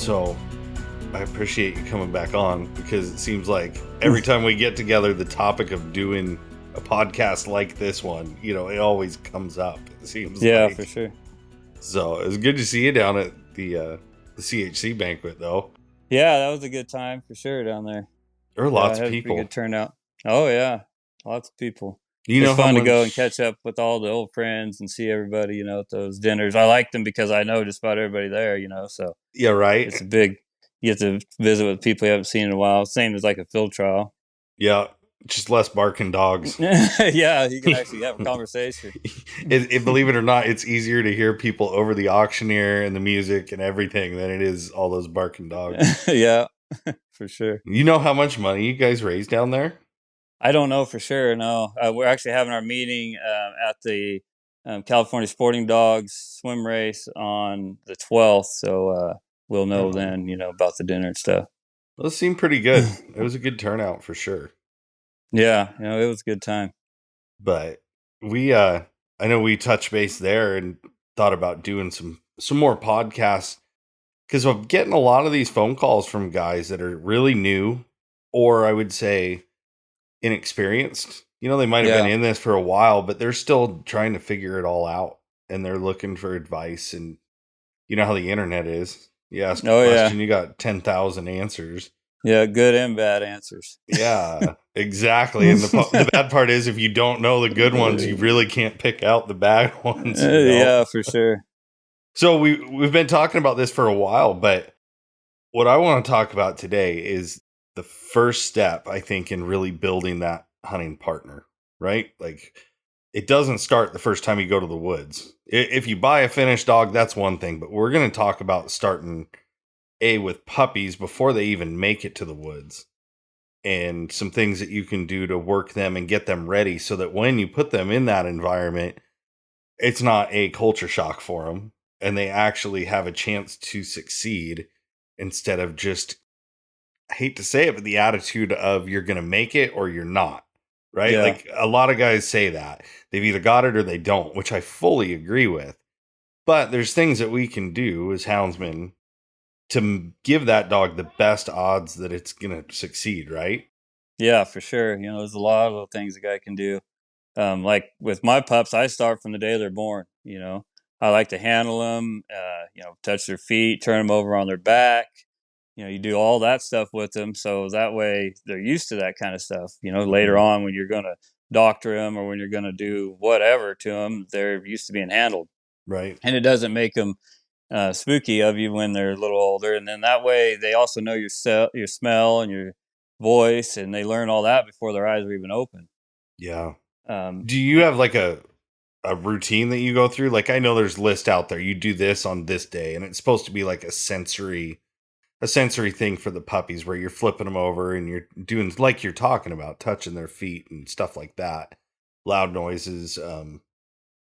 So I appreciate you coming back on, because it seems like every time we get together, the topic of doing a podcast like this one, it always comes up. It seems Yeah, like. for sure. So it was good to see you down at the CHC banquet, though. Yeah, that was a good time for sure down there. There were Yeah, lots it of had a pretty people. good turnout. Oh yeah, lots of people. You It's know how fun to go and much? catch up with all the old friends and see everybody, at those dinners. I like them because I know just about everybody there, so Yeah, right. it's you get to visit with people you haven't seen in a while. Same as like a field trial. Yeah, just less barking dogs. Yeah, you can actually have a conversation. Believe it or not, it's easier to hear people over the auctioneer and the music and everything than it is all those barking dogs. Yeah, for sure. You know how much money you guys raise down there? I don't know for sure. No, we're actually having our meeting at the California Sporting Dogs swim race on the 12th. So we'll know Oh, then, about the dinner and stuff. those seemed pretty good. It was a good turnout for sure. Yeah, it was a good time. But I know we touched base there and thought about doing some more podcasts, because I'm getting a lot of these phone calls from guys that are really new, or I would say inexperienced. They might have been Yeah. in this for a while, but they're still trying to figure it all out, and they're looking for advice. And you know how the internet is. You ask a Oh, yeah. question, you got 10,000 answers. Yeah, good and bad answers. Yeah, exactly. And the bad part is, if you don't know the good ones, you really can't pick out the bad ones. Yeah, for sure. So we've been talking about this for a while, but what I want to talk about today is the first step, I think, in really building that hunting partner, right? Like, it doesn't start the first time you go to the woods. If you buy a finished dog, that's one thing, but we're going to talk about starting with puppies before they even make it to the woods, and some things that you can do to work them and get them ready so that when you put them in that environment, it's not a culture shock for them, and they actually have a chance to succeed, instead of just, I hate to say it, but the attitude of you're going to make it or you're not, right? Yeah. Like, a lot of guys say that they've either got it or they don't, which I fully agree with. But there's things that we can do as houndsmen to give that dog the best odds that it's going to succeed, right? Yeah, for sure. There's a lot of little things a guy can do. Like with my pups, I start from the day they're born. I like to handle them, touch their feet, turn them over on their back. You do all that stuff with them. So that way they're used to that kind of stuff. Later Hmm. on when you're going to doctor them or when you're going to do whatever to them, they're used to being handled. Right. And it doesn't make them spooky of you when they're a little older. And then that way they also know your smell and your voice, and they learn all that before their eyes are even open. Yeah. Um, Do you have like a routine that you go through? Like, I know there's lists out there. You do this on this day, and it's supposed to be like a sensory thing for the puppies, where you're flipping them over and you're doing, like you're talking about, touching their feet and stuff like that. Loud noises.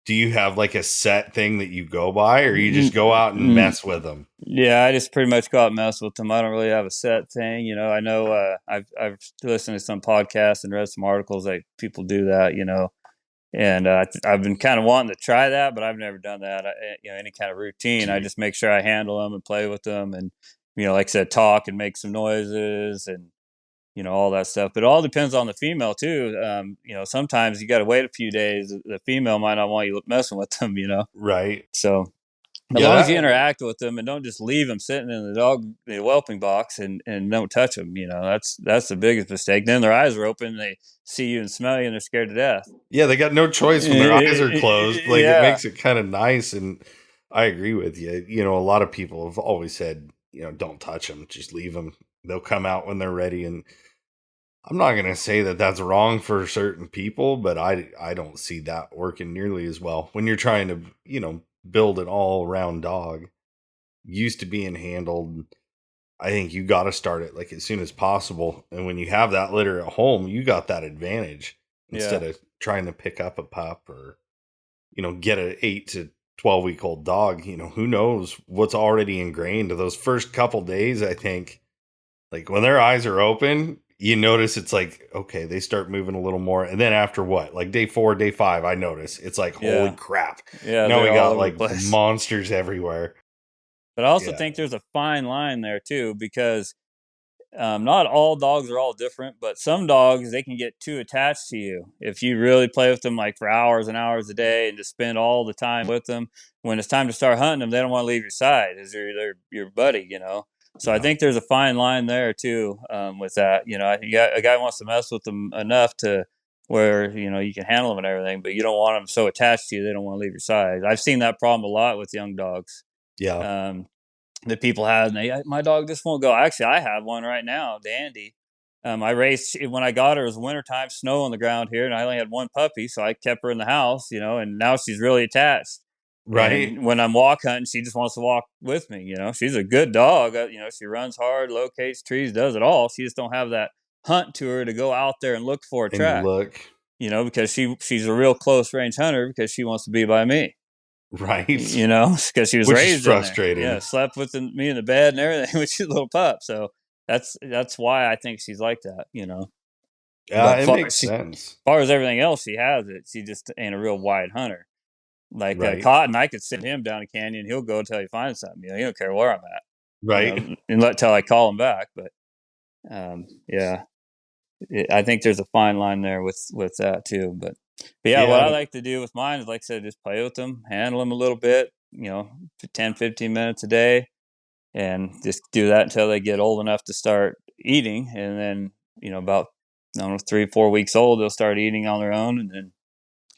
Do you have like a set thing that you go by, or you just go out and mess with them? Yeah, I just pretty much go out and mess with them. I don't really have a set thing. I know I've listened to some podcasts and read some articles that people do that. And I've been kind of wanting to try that, but I've never done that. Any kind of routine. I just make sure I handle them and play with them, and like I said, talk and make some noises and all that stuff. But it all depends on the female too. Sometimes you got to wait a few days. The female might not want you messing with them. Right. So as Yeah, long as you that. interact with them and don't just leave them sitting in the whelping box and don't touch them, that's the biggest mistake. Then their eyes are open, they see you and smell you, and they're scared to death. Yeah, they got no choice when their eyes are closed. Like, it Yeah, makes it kind of nice, and I agree with you. A lot of people have always said, don't touch them, just leave them. They'll come out when they're ready, and I'm not going to say that that's wrong for certain people, but I don't see that working nearly as well when you're trying to, build an all-around dog used to being handled. I think you got to start it like as soon as possible. And when you have that litter at home, you got that advantage, instead yeah, of trying to pick up a pup, or, get an 8 to 12 week old dog. Who knows what's already ingrained. Those first couple days, I think, like, when their eyes are open, you notice it's like, okay, they start moving a little more. And then after what, like day 4, day 5, I notice it's like, holy yeah, crap. yeah. Now we They're all got over the like place. monsters everywhere. But I also Yeah. think there's a fine line there too, because not all dogs are all different, but some dogs, they can get too attached to you if you really play with them like for hours and hours a day and just spend all the time with them. When it's time to start hunting them, they don't want to leave your side as they're your buddy, you know. So I Yeah. think there's a fine line there too, with that. You know, I think a guy wants to mess with them enough to where you can handle them and everything, but you don't want them so attached to you they don't want to leave your side. I've seen that problem a lot with young dogs. Yeah. Um, that people have. And my dog just won't go. Actually, I have one right now, Dandy. I raised when I got her. It was wintertime, snow on the ground here, and I only had one puppy, so I kept her in the house, and now she's really attached. Right. And when I'm walk hunting, she just wants to walk with me. She's a good dog. She runs hard, locates trees, does it all. She just don't have that hunt to her to go out there and look for a And track. look. Because she's a real close range hunter because she wants to be by me. Right. Because she was Which is raised in there. Yeah, frustrating. slept with me in the bed and everything when she's a little pup. So that's why I think she's like that. Yeah, But it makes sense. far as everything else, she has it. She just ain't a real wide hunter. Like Right. Cotton, I could send him down a canyon. He'll go until he finds something. He don't care where I'm at. Right. And let till I call him back. But yeah, I think there's a fine line there with that too. But yeah, what Yeah. I like to do with mine is, like I said, just play with them, handle them a little bit, for 10, 15 minutes a day, and just do that until they get old enough to start eating. And then, about, I don't know, 3, 4 weeks old, they'll start eating on their own. And then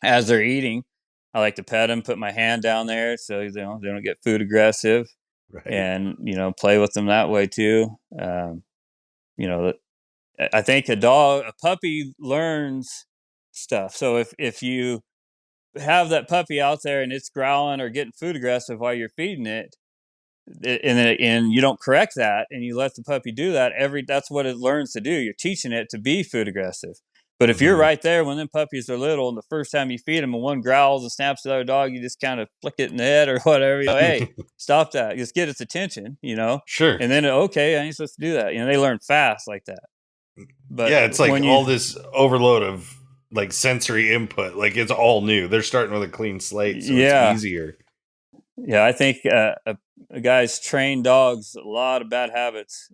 as they're eating, I like to pet them, put my hand down there so they don't get food aggressive, Right. and play with them that way too. You know, I think a puppy learns stuff. So if you have that puppy out there and it's growling or getting food aggressive while you're feeding it, and you don't correct that, and you let the puppy do that, that's what it learns to do. You're teaching it to be food aggressive. But if you're Mhm. right there when them puppies are little, and the first time you feed them and one growls and snaps at the other dog, you just kind of flick it in the head or whatever. Hey, stop that! Just get its attention. Sure. And then okay, I ain't supposed to do that. They learn fast like that. But Yeah, it's like when you all this overload of like sensory input. Like it's all new. They're starting with a clean slate, so it's Yeah, easier. yeah, I think a guy's trained dogs a lot of bad habits,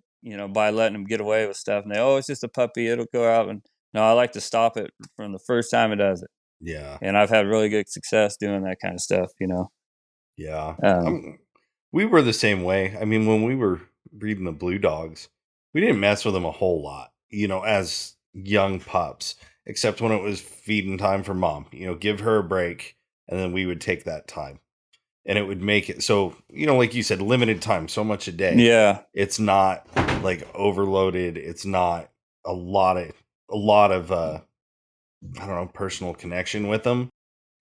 by letting them get away with stuff. And it's just a puppy; it'll go out. And no, I like to stop it from the first time it does it. Yeah. And I've had really good success doing that kind of stuff. Yeah. Um, We were the same way. I mean, when we were breeding the blue dogs, we didn't mess with them a whole lot, as young pups, except when it was feeding time for mom, give her a break. And then we would take that time, and it would make it so, like you said, limited time, so much a day. yeah, It's not like overloaded. It's not a lot of, I don't know, personal connection with them.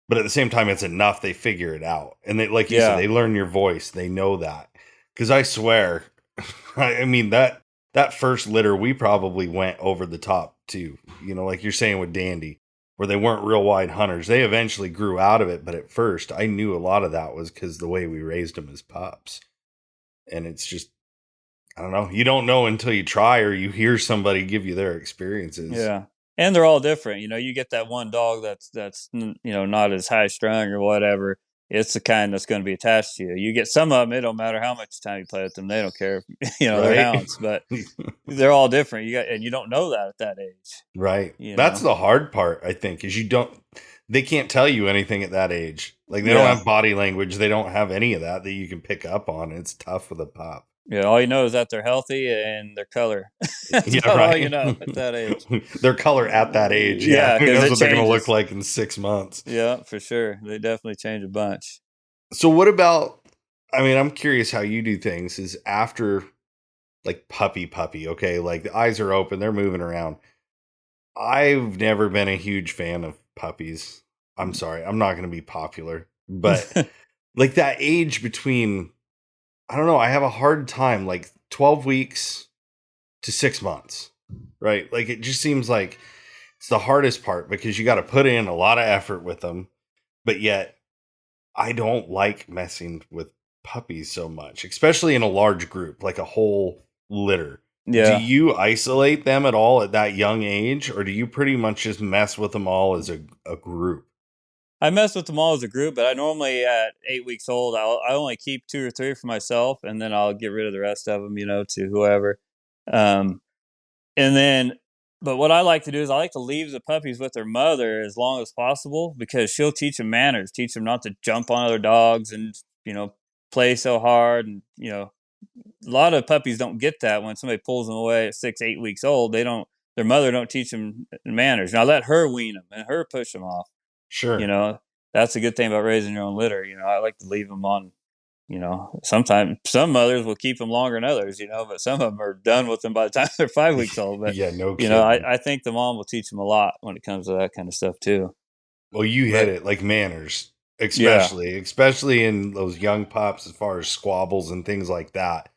But at the same time, it's enough. They figure it out. And they, like you said, yeah, they learn your voice. They know that. Because I swear, I mean, that first litter, we probably went over the top too. Like you're saying with Dandy, where they weren't real wide hunters. They eventually grew out of it. But at first, I knew a lot of that was because the way we raised them as pups. And it's just, I don't know. You don't know until you try or you hear somebody give you their experiences. yeah. And they're all different. You get that one dog that's not as high strung or whatever. It's the kind that's going to be attached to you. You get some of them; it don't matter how much time you play with them; they don't care. They're Right? hounds, but they're all different. And you don't know that at that age. Right. You That's know? the hard part, I think, is they can't tell you anything at that age. Like they don't Yeah, have body language. They don't have any of that you can pick up on. It's tough with a pup. yeah. All you know is that they're healthy and their color. That's Yeah, about all you right. know at that age. Their color at that age. Yeah. Yeah, Who because knows it what they're going to look changes. like in 6 months? Yeah, for sure. They definitely change a bunch. So what about, I mean, I'm curious how you do things is after like puppy, okay? Like the eyes are open, they're moving around. I've never been a huge fan of puppies. I'm sorry. I'm not going to be popular, but like that age between, I don't know, I have a hard time like 12 weeks to 6 months, right? Like it just seems like it's the hardest part because you got to put in a lot of effort with them, but yet I don't like messing with puppies so much, especially in a large group, like a whole litter. Do Yeah. you isolate them at all at that young age, or do you pretty much just mess with them all as a group? I mess with them all as a group, but I normally at 8 weeks old, I only keep 2 or 3 for myself, and then I'll get rid of the rest of them, to whoever. Um, and then, but what I like to do is I like to leave the puppies with their mother as long as possible because she'll teach them manners, teach them not to jump on other dogs and play so hard, and a lot of puppies don't get that when somebody pulls them away at 6, 8 weeks old. They don't. Their mother don't teach them manners. Now let her wean them and her push them off. You Sure. know, that's a good thing about raising your own litter. I like to leave them on. Sometimes some mothers will keep them longer than others. But some of them are done with them by the time they're 5 weeks old. But Yeah, no I, kidding. I think the mom will teach them a lot when it comes to that kind of stuff too. Well, you hit But it, like manners, yeah, especially in those young pups as far as squabbles and things like that.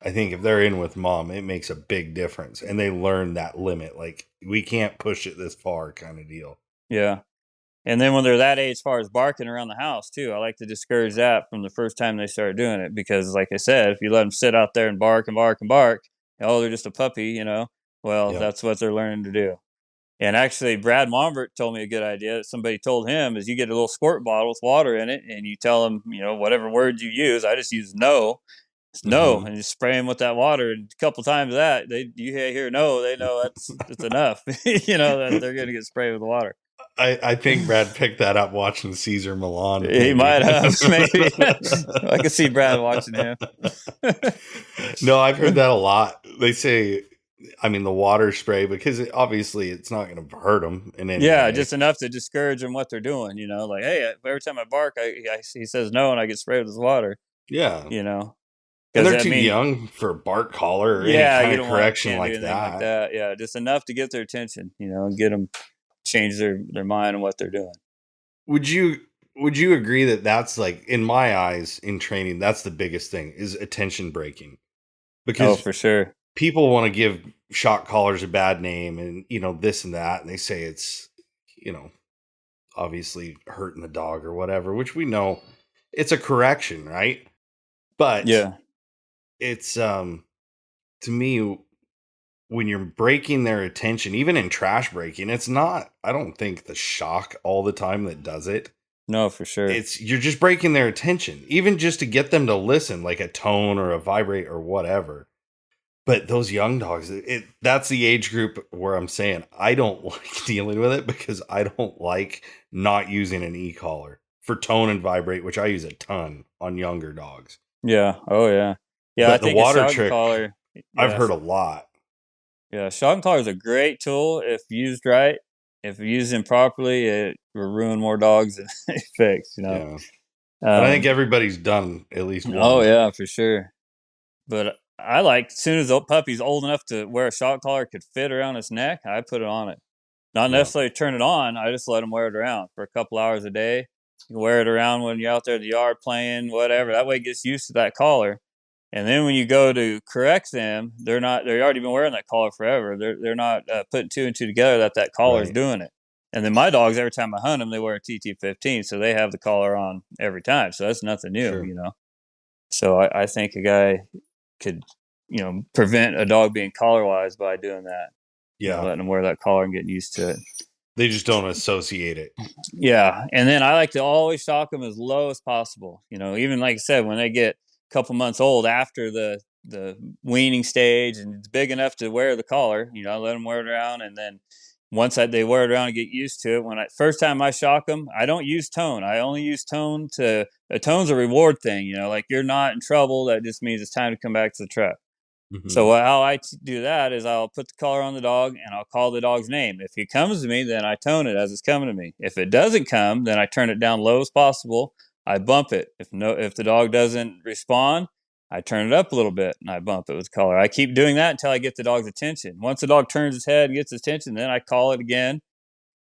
I think if they're in with mom, it makes a big difference and they learn that limit. Like we can't push it this far kind of deal. yeah. And then when they're that age, as far as barking around the house too, I like to discourage that from the first time they start doing it because, like I said, if you let them sit out there and bark and bark and bark, oh, they're just a puppy. Well, Yep. that's what they're learning to do. And actually, Brad Mombert told me a good idea that somebody told him is you get a little squirt bottle with water in it, and you tell them, whatever words you use. I just use no, it's no, Hmm. and you spray them with that water. And a couple times that you hear no, they know that's enough. That they're going to get sprayed with water. I think Brad picked that up watching Caesar Milan, He maybe. might have, maybe. I could see Brad watching him. No, I've heard that a lot. They say, I mean, the water spray, because obviously it's not going to hurt them in any Yeah, way. just enough to discourage them what they're doing. Like, hey, every time I bark, he says no, and I get sprayed with his water. Yeah. You know, And because they're I too mean, young for a bark collar or any yeah, kind you of don't want correction can't do like anything like that. that. Yeah, just enough to get their attention. And get them change their mind on what they're doing. Would you would you agree that that's like in my eyes in training that's the biggest thing is attention breaking Oh, because for sure. people want to give shock collars a bad name and this and that and they say it's you know obviously hurting the dog or whatever, which we know it's a correction, right? But Yeah. it's to me when you're breaking their attention, even in trash breaking, it's not, I don't think, the shock all the time that does it. No, for sure. It's you're just breaking their attention, even just to get them to listen, like a tone or a vibrate or whatever. But those young dogs, that's the age group where I'm saying I don't like dealing with it because I don't like not using an e-collar for tone and vibrate, which I use a ton on younger dogs. Yeah. Oh, yeah. Yeah, I But the think a water shock and trick, collar. I've Yeah, heard a lot. yeah. Shock and collar is a great tool if used right. If used improperly, it will ruin more dogs than it fix. Yeah. And I think Um, everybody's done at least oh one. yeah, for sure. But I like as soon as the puppy's old enough to wear a shock collar could fit around its neck, I put it on it. Not Yeah. necessarily turn it on. I just let them wear it around for a couple hours a day. You can wear it around when you're out there in the yard playing, whatever. That way it gets used to that collar. And then when you go to correct them, they're already been wearing that collar forever. They're not putting two and two together that collar is Right. doing it. And then my dogs, every time I hunt them, they wear a TT15, so they have the collar on every time. So that's nothing Sure. new. So I think a guy could, prevent a dog being collar wise by doing that. Yeah. Letting them wear that collar and getting used to it. They just don't associate it. Yeah, and then I like to always shock them as low as possible. Even like I said, when they get a couple months old after the weaning stage and it's big enough to wear the collar, I let them wear it around, and then once they wear it around and get used to it, when I first time I shock them, I don't use tone. I only use tone to a tone's a reward thing. Like you're not in trouble. That just means it's time to come back to the truck. Hmm. So how I do that is I'll put the collar on the dog and I'll call the dog's name. If he comes to me, then I tone it as it's coming to me. If it doesn't come, then I turn it down low as possible. I bump it. If the dog doesn't respond, I turn it up a little bit and I bump it with the collar. I keep doing that until I get the dog's attention. Once the dog turns his head and gets his attention, then I call it again.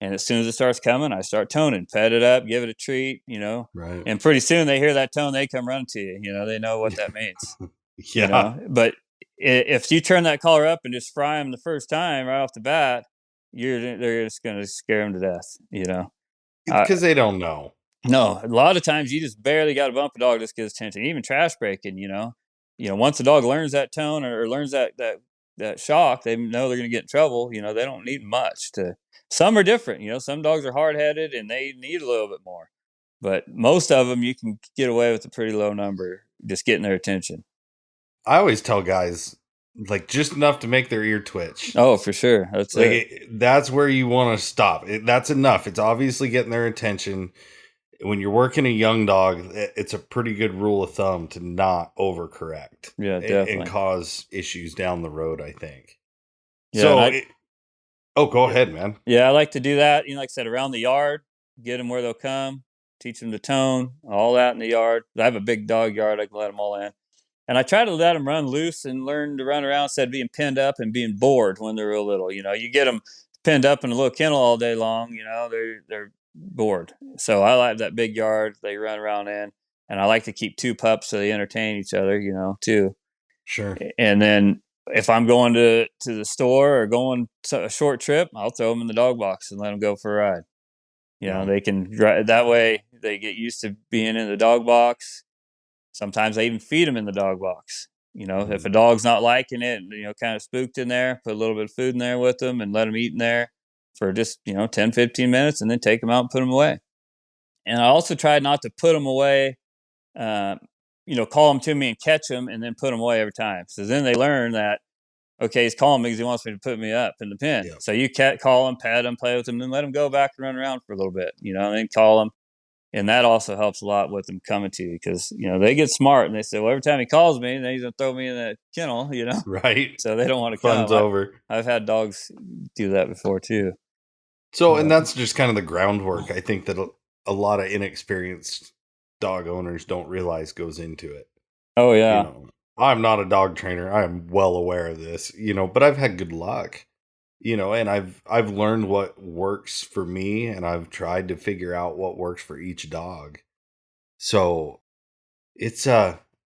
And as soon as it starts coming, I start toning, pet it up, give it a treat. Right. And pretty soon they hear that tone, they come running to you. They know what that means. Yeah. But if you turn that collar up and just fry them the first time right off the bat, they're just going to scare them to death. uh, Because they don't know. no, a lot of times you just barely got to bump a dog just get his attention. Even trash breaking, once the dog learns that tone or learns that that shock. They know they're going to get in trouble. You know, they don't need much to. Some are different. You know, some dogs are hard headed and they need a little bit more. But most of them, you can get away with a pretty low number, just getting their attention. I always tell guys like just enough to make their ear twitch. Oh, for sure. That's Like it. that's where you want to stop. That's enough. It's obviously getting their attention. When you're working a young dog, it's a pretty good rule of thumb to not overcorrect Yeah, and definitely. cause issues down the road, I think. Yeah, and So, I oh, go yeah, ahead, man. yeah, I like to do that. You know, like I said, around the yard, get them where they'll come, teach them the tone, all that in the yard. I have a big dog yard. I can let them all in. And I try to let them run loose and learn to run around instead of being pinned up and being bored when they're real little. You know, you get them pinned up in a little kennel all day long, you know, they're bored. So I like that big yard they run around in, and I like to keep two pups so they entertain each other, you know, too. Sure. And then if I'm going to the store or going a short trip, I'll throw them in the dog box and let them go for a ride. You know, Yeah. they can that way they get used to being in the dog box. Sometimes I even feed them in the dog box. You know, if a Mhm. dog's not liking it, you know, kind of spooked in there, put a little bit of food in there with them and let them eat in there for just, you know, 10, 15 minutes and then take them out and put them away. And I also try not to put them away, uh, you know, call them to me and catch them and then put them away every time. So then they learn that, okay, he's calling me because he wants me to put me up in the pen. Yeah. So you call them, pet them, play with them, then let them go back and run around for a little bit, you know, and then call them, and that also helps a lot with them coming to you because you know they get smart and they say, well, every time he calls me, then he's gonna throw me in that kennel, you know, Right. so they don't want to Fun's come. over. I've had dogs do that before too. So, and But that's just kind of the groundwork. I think that a lot of inexperienced dog owners don't realize goes into it. oh You yeah, know, I'm not a dog trainer. I am well aware of this, but I've had good luck, and I've learned what works for me and I've tried to figure out what works for each dog. So, it's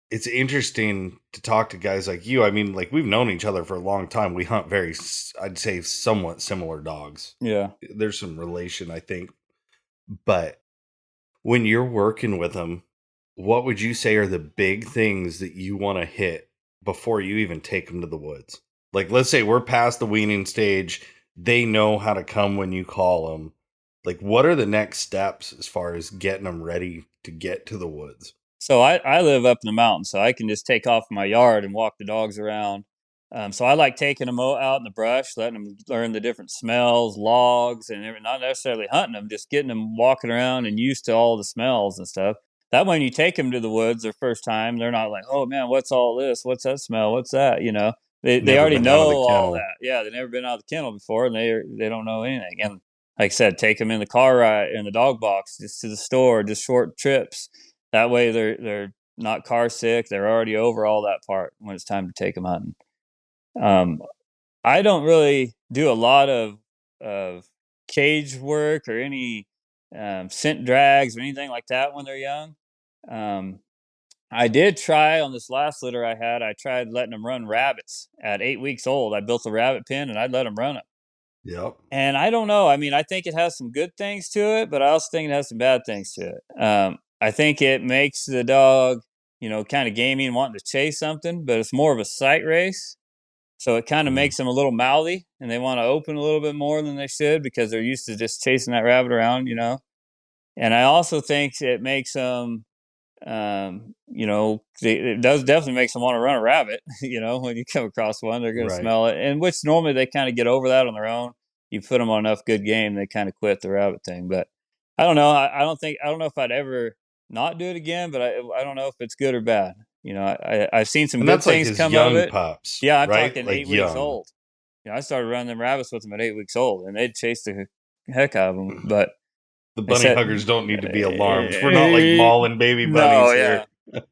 it's interesting to talk to guys like you. I mean, like we've known each other for a long time. We hunt I'd say somewhat similar dogs. yeah. There's some relation, I think, but when you're working with them, what would you say are the big things that you want to hit before you even take them to the woods? Like, let's say we're past the weaning stage. They know how to come when you call them. Like, what are the next steps as far as getting them ready to get to the woods? So I live up in the mountains, so I can just take off in my yard and walk the dogs around. So I like taking them out in the brush, letting them learn the different smells, logs, and not necessarily hunting them, just getting them walking around and used to all the smells and stuff. That way, when you take them to the woods their first time, they're not like, "Oh man, what's all this? What's that smell? What's that?" You know, they Never already been out of the know all kennel. that. Yeah, they've never been out of the kennel before, and they don't know anything. And like I said, take them in the car ride in the dog box, just to the store, just short trips. That way, they're not car sick. They're already over all that part when it's time to take them hunting. Um, I don't really do a lot of cage work or any scent drags or anything like that when they're young. Um, I did try on this last litter I had. I tried letting them run rabbits at 8 weeks old. I built a rabbit pen and I'd let them run it. Yep. And I don't know. I mean, I think it has some good things to it, but I also think it has some bad things to it. I think it makes the dog, you know, kind of gamey and wanting to chase something, but it's more of a sight race. So it kind of Mhm. makes them a little mouthy and they want to open a little bit more than they should because they're used to just chasing that rabbit around, you know. And I also think it makes them, you know, it does definitely makes them want to run a rabbit. You know, when you come across one, they're going to Right. smell it, and which normally they kind of get over that on their own. You put them on enough good game, they kind of quit the rabbit thing. But I don't know. I don't know if I'd ever not do it again. But I don't know if it's good or bad. You know, I've seen some And good that's like things his come of young it. pups, Yeah, I'm right? talking Like 8 weeks young. old. You know, I started running them rabbits with them at 8 weeks old, and they'd chase the heck out of them. But The I bunny said, huggers don't need to be alarmed. We're not like mauling baby no, bunnies yeah. here.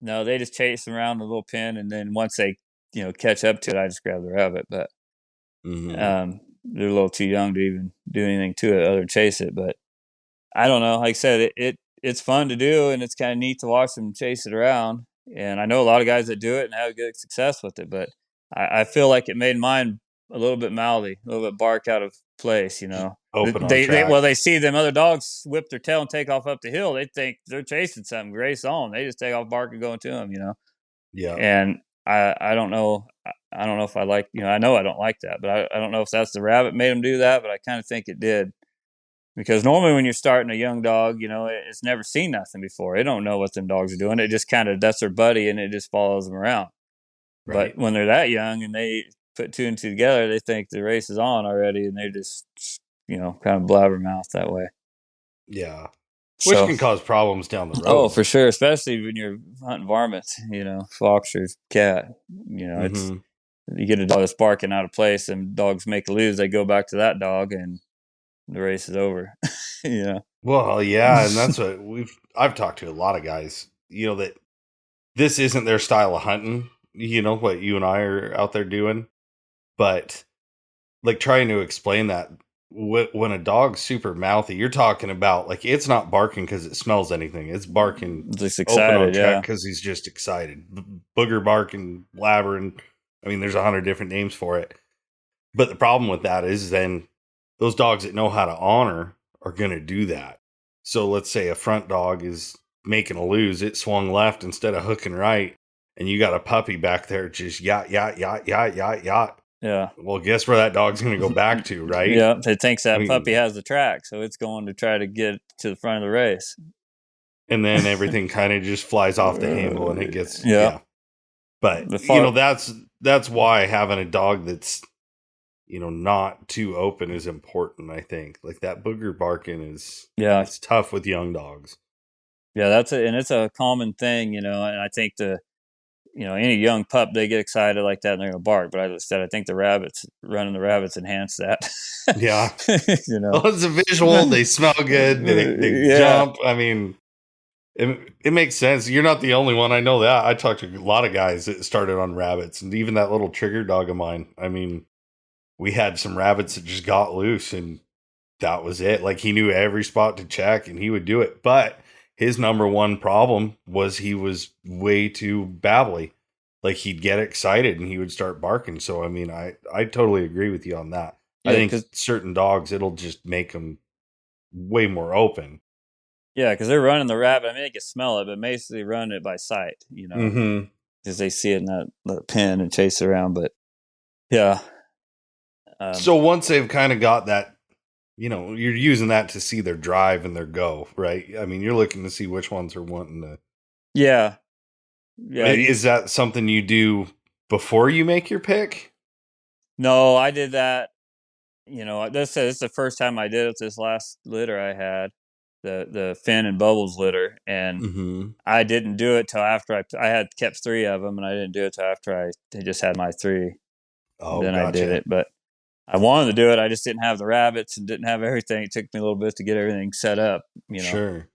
No, they just chase around the little pen, and then once they, you know, catch up to it, I just grab the rabbit. But Hmm. they're a little too young to even do anything to it other than chase it. But I don't know. Like I said, it's fun to do, and it's kind of neat to watch them chase it around. And I know a lot of guys that do it and have good success with it. But I feel like it made mine a little bit mouthy, a little bit bark out of place. You know, Open on well track. they see them other dogs whip their tail and take off up the hill. They think they're chasing something. Grace on. They just take off barking going to them. You know. Yeah. And I don't know. I don't know if I like, I know I don't like that, but I don't know if that's the rabbit made him do that, but I kind of think it did. Because normally when you're starting a young dog, it's never seen nothing before. It don't know what them dogs are doing. It just kind of, that's their buddy and it just follows them around. But Right. when they're that young and they put two and two together, they think the race is on already and they just, kind of blabbermouth that way. Yeah. Which So, can cause problems down the oh, road. for sure, especially when you're hunting varmints, fox or cat. It's Hmm. you get a dog that's barking out of place, and dogs make a lose. They go back to that dog, and the race is over. Yeah, Well, yeah, and that's what I've talked to a lot of guys, that this isn't their style of hunting, what you and I are out there doing, but like trying to explain that when a dog's super mouthy, you're talking about like it's not barking because it smells anything. It's barking just open on excited. track Yeah, because he's just excited. Booger barking, blabbering. I mean, there's 100 different names for it. But the problem with that is then those dogs that know how to honor are going to do that. So let's say a front dog is making a lose, it swung left instead of hooking right, and you got a puppy back there just yacht, yacht, yacht, yacht, yacht, yacht. yeah. Well, guess where that dog's going to go back to, right? Yeah, it thinks I that puppy mean, has the track, so it's going to try to get to the front of the race. and then everything kind of just flies off the handle and it gets, Yeah, yeah. But, the far. that's why having a dog that's, not too open is important, I think. Like that booger barking Yeah, it's tough with young dogs. yeah. And it's a common thing, and I think any young pup, they get excited like that and they're gonna bark. But I said I think the rabbits running the rabbits enhance that. Yeah. you know. Well, it's a visual, they smell good, they Yeah. jump. I mean, it makes sense. You're not the only one. I know that. I talked to a lot of guys that started on rabbits, and even that little trigger dog of mine. I mean, we had some rabbits that just got loose and that was it. Like he knew every spot to check and he would do it. But his number one problem was he was way too babbly. Like he'd get excited and he would start barking. So I mean, I totally agree with you on that. I Yeah, think because certain dogs it'll just make them way more open. they're running the rabbit. I mean, they can smell it, but basically running it by sight. Hmm. Because they see it in that pen and chase it around. But yeah, um, So once they've kind of got that, you're using that to see their drive and their go, right? I mean, you're looking to see which ones are wanting to. yeah, yeah. Is that something you do before you make your pick? No, I did that. This is the first time I did it. This last litter I had, the Finn and Bubbles litter, and Mhm. I didn't do it till after I had kept three of them, and I didn't do it till after I just had my three. Oh, Then I did gotcha. it, but I wanted to do it. I just didn't have the rabbits and didn't have everything. It took me a little bit to get everything set up. Sure.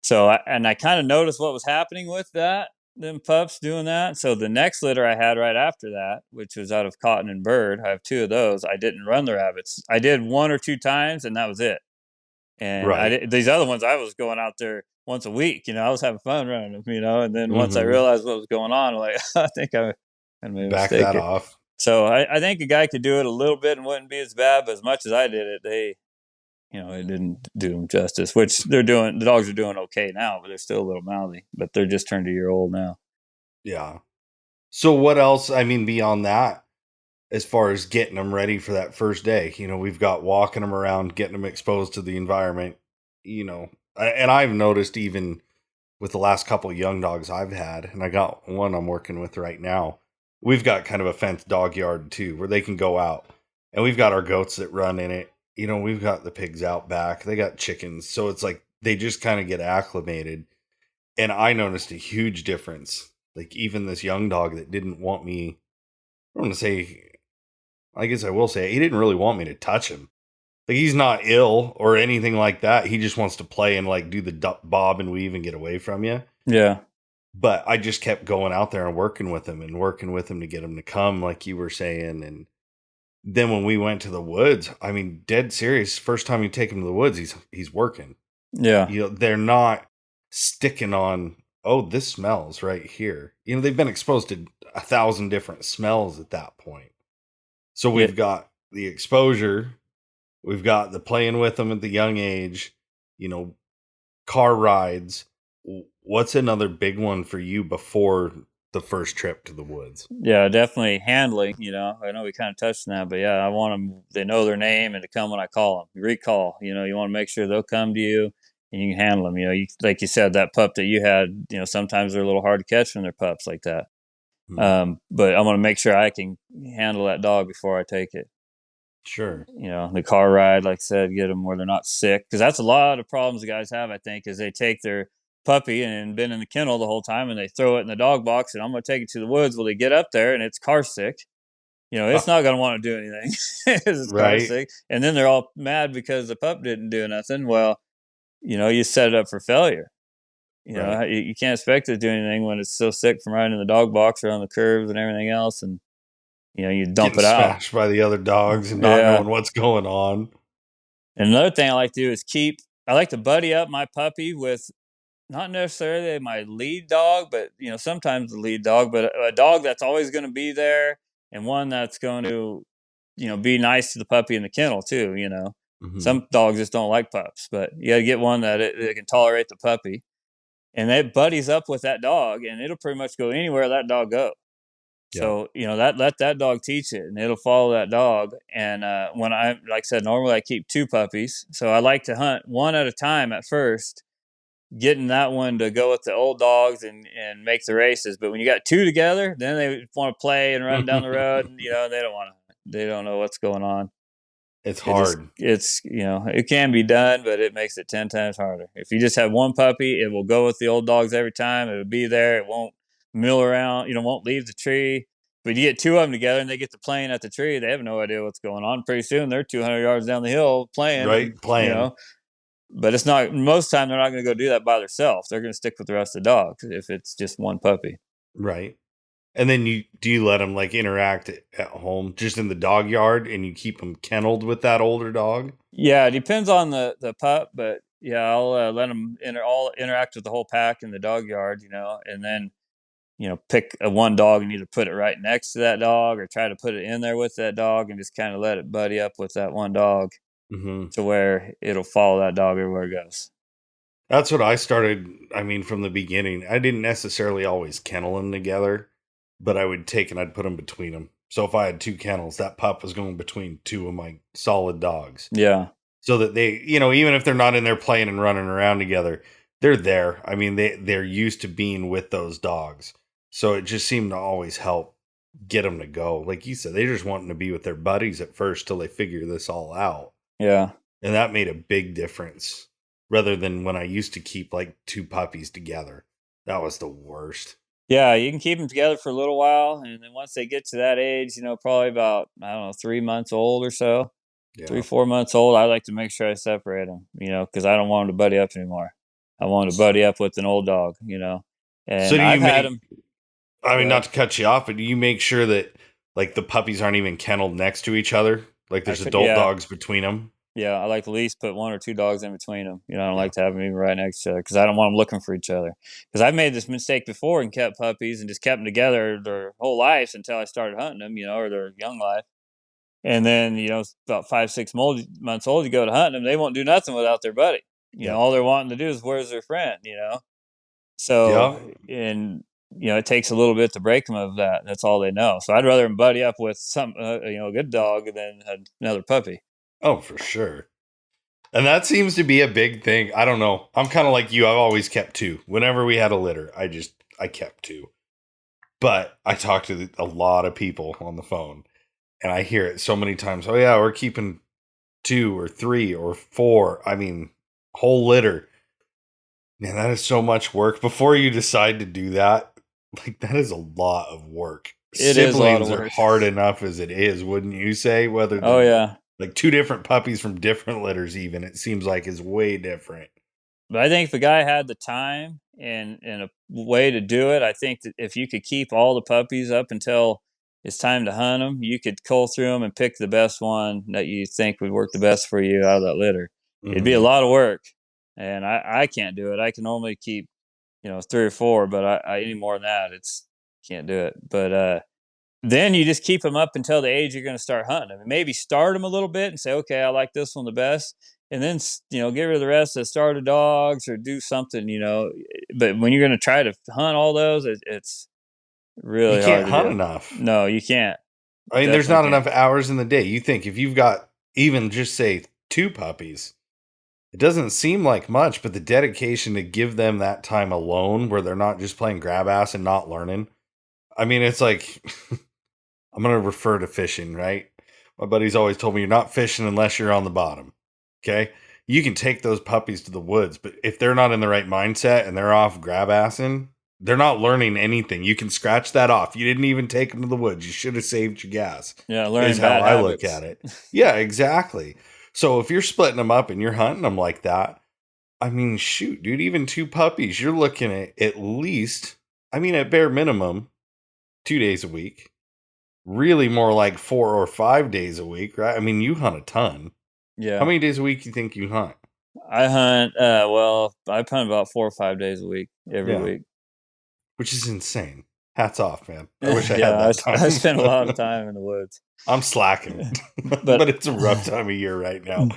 So I kind of noticed what was happening with them pups doing that. So the next litter I had right after that, which was out of Cotton and Bird, I have two of those. I didn't run the rabbits. I did one or two times, and that was it. And Right. these other ones, I was going out there once a week. I was having fun running them. And then once I Mhm. realized what was going on, I'm like, I think I made a Back mistake that here. off. So I think a guy could do it a little bit and wouldn't be as bad, but as much as I did it, it didn't do them justice. Which the dogs are doing okay now, but they're still a little mouthy. But they're just turned a year old now. Yeah. So what else, I mean, beyond that, as far as getting them ready for that first day, we've got walking them around, getting them exposed to the environment, and I've noticed even with the last couple of young dogs I've had, and I got one I'm working with right now. We've got kind of a fenced dog yard too, where they can go out, and we've got our goats that run in it. We've got the pigs out back. They got chickens, so it's like they just kind of get acclimated. And I noticed a huge difference. Like even this young dog that didn't want me. I don't want to say. I guess I will say he didn't really want me to touch him. Like he's not ill or anything like that. He just wants to play and like do the bob and weave and get away from you. Yeah, But I just kept going out there and working with him and working with him to get him to come, like you were saying. And then when we went to the woods, I mean, dead serious. First time you take him to the woods, he's working. yeah, They're not sticking on. Oh, this smells right here. They've been exposed to 1,000 different smells at that point. So yeah, we've got the exposure, we've got the playing with them at the young age, you know, car rides. What's another big one for you before the first trip to the woods. Yeah, definitely handling. I know we kind of touched on that, but yeah, I want them. They know their name and to come when I call them. Recall. You want to make sure they'll come to you and you can handle them. Like you said, that pup that you had. Sometimes they're a little hard to catch when they're pups like that. Hmm. But I want to make sure I can handle that dog before I take it. Sure. The car ride, like I said, get them where they're not sick, because that's a lot of problems the guys have. I think is they take their puppy and been in the kennel the whole time, and they throw it in the dog box, and I'm going to take it to the woods. Well, they get up there and it's car sick. It's not going to want to do anything. It's car Right. sick, and then they're all mad because the pup didn't do nothing. Well, you set it up for failure. Right. You can't expect it to do anything when it's so sick from riding in the dog box or on the curves and everything else, and you dump Getting it out. smashed by the other dogs and not Yeah. knowing what's going on. And another thing I like to do is I like to buddy up my puppy with not necessarily my lead dog, but sometimes the lead dog, but a dog that's always going to be there, and one that's going to be nice to the puppy in the kennel too. Hmm. Some dogs just don't like pups, but you got to get one that can tolerate the puppy, and it buddies up with that dog, and it'll pretty much go anywhere that dog goes. Yeah. So that let that dog teach it, and it'll follow that dog. And when like I said, normally I keep two puppies, so I like to hunt one at a time at first, getting that one to go with the old dogs and make the races. But when you got two together, then they want to play and run down the road, and they don't want to. They don't know what's going on. It's It's hard. it can be done, but it makes it 10 times harder. If you just have one puppy, it will go with the old dogs every time. It'll be there. It won't mill around. Won't leave the tree. But you get two of them together and they get to playing at the tree. They have no idea what's going on. Pretty soon they're 200 yards down the hill playing, and Right. Playing. But it's not most time they're not going to go do that by themselves. They're going to stick with the rest of the dogs if it's just one puppy. Right. And then you let them like interact at home, just in the dog yard, and you keep them kenneled with that older dog. Yeah, it depends on the pup, but yeah, I'll let them all interact with the whole pack in the dog yard, and then pick a one dog and either put it right next to that dog or try to put it in there with that dog and just kind of let it buddy up with that one dog Hmm. to where it'll follow that dog everywhere it goes. That's what I started. I mean, from the beginning, I didn't necessarily always kennel them together, but I would take and I'd put them between them. So if I had two kennels, that pup was going between two of my solid dogs, Yeah, so that they, even if they're not in there playing and running around together, they're there. I mean, they're used to being with those dogs, so it just seemed to always help get them to go. Like you said, they just wanting to be with their buddies at first till they figure this all out. yeah. And that made a big difference rather than when I used to keep like two puppies together. That was the worst. Yeah, you can keep them together for a little while, and then once they get to that age, probably about, I don't know, 3 months old or so, three, Yeah. 4 months old, I like to make sure I separate them, because I don't want them to buddy up anymore. I want to buddy up with an old dog, So and do I've you had make, them. I Go mean, ahead. not to cut you off, but do you make sure that like the puppies aren't even kenneled next to each other? Like there's adult Yeah, dogs between them? yeah. I like to at least put one or two dogs in between them. I don't Yeah. like to have them even right next to each other because I don't want them looking for each other. Because I've made this mistake before and kept puppies and just kept them together their whole lives until I started hunting them, or their young life. And then, about 5, 6 months old, you go to hunt them, they won't do nothing without their buddy. Yep. All they're wanting to do is where's their friend. So, Yep. and it takes a little bit to break them of that. That's all they know. So I'd rather them buddy up with a good dog than another puppy. Oh, for sure. And that seems to be a big thing. I don't know. I'm kind of like you. I've always kept two. Whenever we had a litter, I kept two. But I talked to a lot of people on the phone, and I hear it so many times. Oh yeah, we're keeping two or three or four. I mean, whole litter. Man, that is so much work. Before you decide to do that, like that is a lot of work. It is a lot of Siblings are work. hard enough as it is, wouldn't you say? Whether Oh than yeah. like two different puppies from different litters, even it seems like is way different. But I think if the guy had the time and a way to do it, I think that if you could keep all the puppies up until it's time to hunt them, you could cull through them and pick the best one that you think would work the best for you out of that litter. It'd be a Hmm. lot of work, and I can't do it. I can only keep 3 or 4, but I any more than that, it's can't do it. But then you just keep them up until the age you're going to start hunting them. And maybe start them a little bit and say, okay, I like this one the best. And then, get rid of the rest of starter dogs or do something. But when you're going to try to hunt all those, it's You Really hard can't to hunt do. enough. No, you can't. I mean, there's Definitely not can't. enough hours in the day. You think if you've got even just say two puppies, it doesn't seem like much, but the dedication to give them that time alone where they're not just playing grab ass and not learning. I mean, it's like I'm going to refer to fishing, right? My buddy's always told me you're not fishing unless you're on the bottom. Okay. You can take those puppies to the woods, but if they're not in the right mindset and they're off grab assing, they're not learning anything. You can scratch that off. You didn't even take them to the woods. You should have saved your gas, Yeah, is learning how bad I look at habits. it. Yeah, exactly. So if you're splitting them up and you're hunting them like that, I mean, shoot, dude, even two puppies, you're looking at least, I mean, at bare minimum, 2 days a week. Really more like 4 or 5 days a week, right? I mean, you hunt a ton. How Yeah. many days a week you think you hunt? I hunt, well, I hunt about 4 or 5 days a week, every Yeah, week. which is insane. Hats off, man. I wish I had Yeah, that I time. spend a lot of time in the woods. I'm slacking, But but it's a rough time of year right now.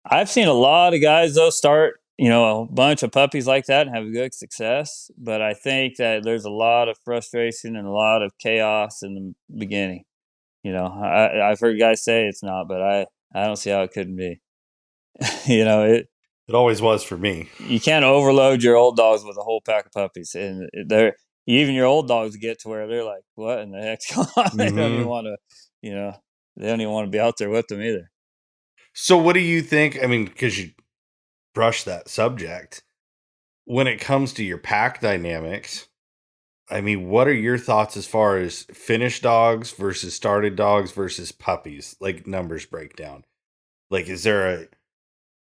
I've seen a lot of guys though start, a bunch of puppies like that and have good success. But I think that there's a lot of frustration and a lot of chaos in the beginning. I've heard guys say it's not, but I don't see how it couldn't be. you know, it It always was for me. you can't overload your old dogs with a whole pack of puppies, and they're even your old dogs get to where they're like, "What in the heck's going on?" They don't even Hmm. want to, you know, they don't even want to be out there with them either. So, what do you think? I mean, because you brushed that subject, when it comes to your pack dynamics, I mean, what are your thoughts as far as finished dogs versus started dogs versus puppies, like numbers breakdown? Like, is there a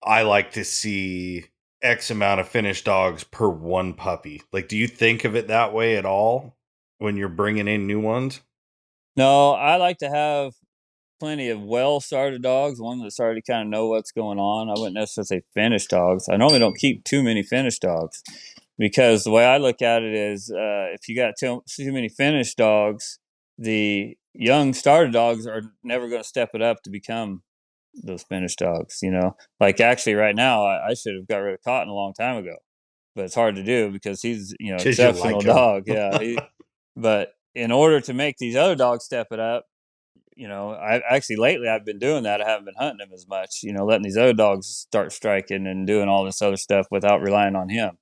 I like to see X amount of finished dogs per one puppy. Like, do you think of it that way at all when you're bringing in new ones? No, I like to have plenty of well started dogs, one that's already kind of know what's going on. I wouldn't necessarily say finished dogs. I normally don't keep too many finished dogs because the way I look at it is if you got too many finished dogs, the young started dogs are never going to step it up to become those finished dogs. Like actually right now, I should have got rid of Cotton a long time ago, but it's hard to do because he's Because you exceptional like them. dog. Yeah, but in order to make these other dogs step it up, I actually lately I've been doing that. I haven't been hunting him as much. Letting these other dogs start striking and doing all this other stuff without relying on him.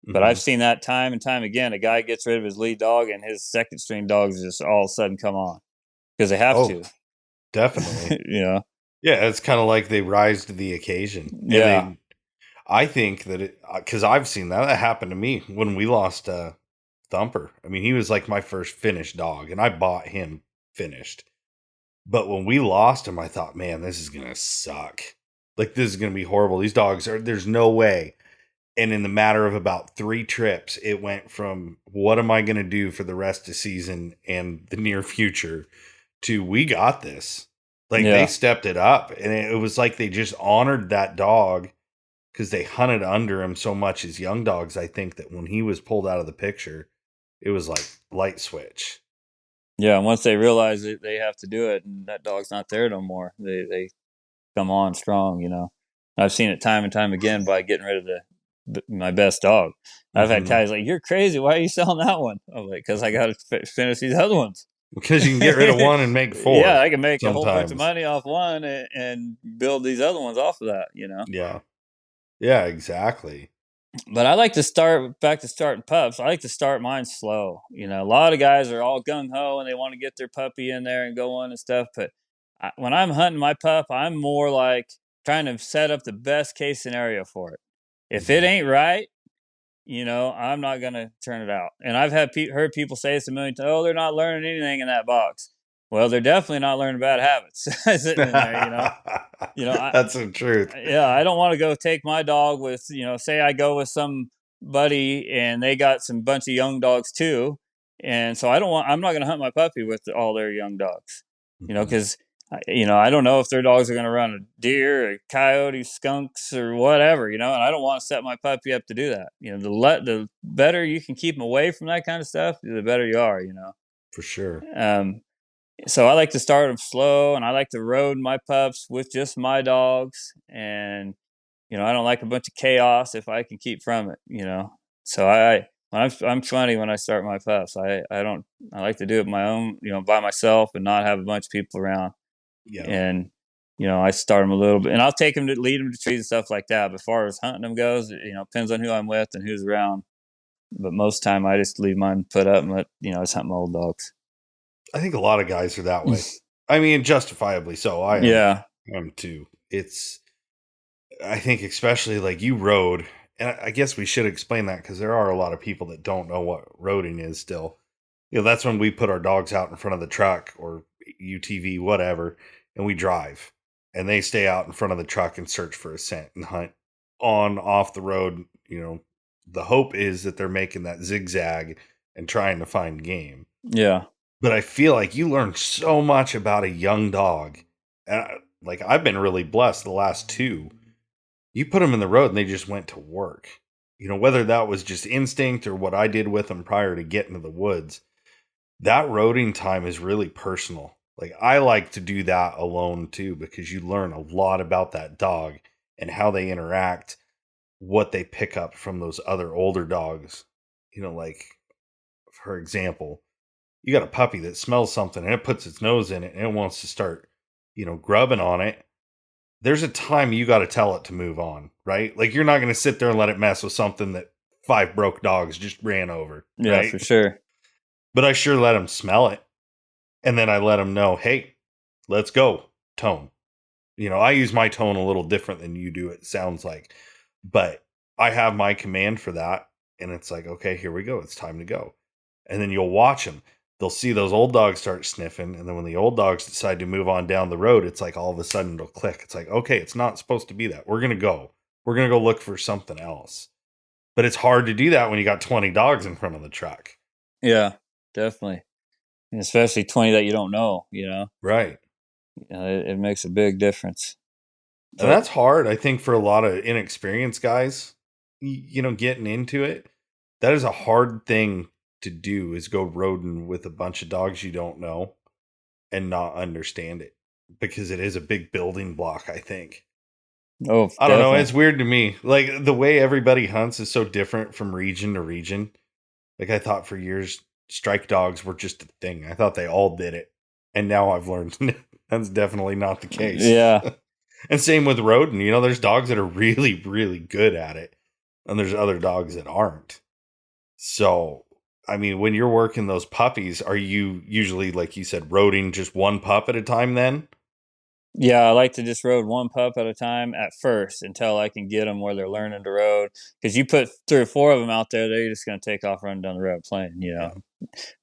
But I've Hmm. seen that time and time again. A guy gets rid of his lead dog, and his second string dogs just all of a sudden come on because they have Oh, to. definitely. you know, Yeah, it's kind of like they rise to the occasion. And yeah, I think that because I've seen that happened to me when we lost Thumper. I mean, he was like my first finished dog, and I bought him finished. But when we lost him, I thought, man, this is going to suck. Like, this is going to be horrible. These dogs there's no way. And in the matter of about 3 trips, it went from what am I going to do for the rest of the season and the near future to we got this. Like, they yeah, stepped it up. And it was like they just honored that dog because they hunted under him so much as young dogs. I think that when he was pulled out of the picture, it was like light switch. yeah. And once they realize that they have to do it, and that dog's not there no more, they come on strong. I've seen it time and time again by getting rid of my best dog. I've had Hmm. guys like, "You're crazy. Why are you selling that one?" I'm like, "Because I got to finish these other ones." Because you can get rid of one and make Yeah, four I can make a whole bunch of sometimes. money off one and build these other ones off of that. Yeah. Yeah, exactly. But I like to start back to starting pups. I like to start mine slow. A lot of guys are all gung ho and they want to get their puppy in there and go on and stuff. But when I'm hunting my pup, I'm more like trying to set up the best case scenario for it. If it Hmm. ain't right, I'm not gonna turn it out. And I've heard people say this a million times. Oh, they're not learning anything in that box. Well, they're definitely not learning bad habits sitting in there. I That's the truth. yeah, I don't want to go take my dog with say I go with some buddy and they got some bunch of young dogs too, and so I'm not going to hunt my puppy with all their young dogs, Mhm. because I don't know if their dogs are going to run a deer, a coyote, skunks, or whatever, and I don't want to set my puppy up to do that. The better you can keep them away from that kind of stuff, the better you are. For sure. Um, so I like to start them slow, and I like to road my pups with just my dogs, and I don't like a bunch of chaos if I can keep from it. So I'm 20 when I start my pups. I like to do it my own, by myself and not have a bunch of people around. Yeah. And I start them a little bit, and I'll take them to lead them to trees and stuff like that. But as far as hunting them goes, depends on who I'm with and who's around. But most time I just leave mine put up and let just hunt my old dogs. I think a lot of guys are that way. I mean, justifiably so. Yeah, I am too. I think especially like you rode, and I guess we should explain that because there are a lot of people that don't know what roading is still. That's when we put our dogs out in front of the truck or UTV, whatever, and we drive. And they stay out in front of the truck and search for a scent and hunt on off the road. The hope is that they're making that zigzag and trying to find game. yeah, But I feel like you learn so much about a young dog. And like I've been really blessed the last two. You put them in the road and they just went to work. Whether that was just instinct or what I did with them prior to getting to the woods, that roading time is really personal. Like I like to do that alone too because you learn a lot about that dog and how they interact, what they pick up from those other older dogs. Like for example, you got a puppy that smells something and it puts its nose in it and it wants to start, grubbing on it. There's a time you got to tell it to move on, right? Like you're not going to sit there and let it mess with something that five broke dogs just ran over, yeah, right? for sure. But I sure let them smell it. And then I let them know, hey, let's go, tone. I use my tone a little different than you do, it sounds like. But I have my command for that. And it's like, okay, here we go. It's time to go. And then you'll watch them. They'll see those old dogs start sniffing. And then when the old dogs decide to move on down the road, it's like all of a sudden it'll click. It's like, okay, it's not supposed to be that. We're going to go. We're going to go look for something else. But it's hard to do that when you got 20 dogs in front of the truck. Yeah, definitely. And especially 20 that you don't know, Right. it makes a big difference. And But that's hard, I think, for a lot of inexperienced guys, getting into it. That is a hard thing to do is go roding with a bunch of dogs you don't know and not understand it because it is a big building block, I think. oh, I don't know. definitely. It's weird to me. Like the way everybody hunts is so different from region to region. Like I thought for years, strike dogs were just a thing. I thought they all did it. And now I've learned that's definitely not the case. Yeah. And same with rodent. There's dogs that are really, really good at it, and there's other dogs that aren't. So, I mean, when you're working those puppies, are you usually, like you said, roding just one pup at a time then? Yeah, I like to just road one pup at a time at first until I can get them where they're learning to road. Because you put 3 or 4 of them out there, they're just going to take off running down the road playing. Yeah.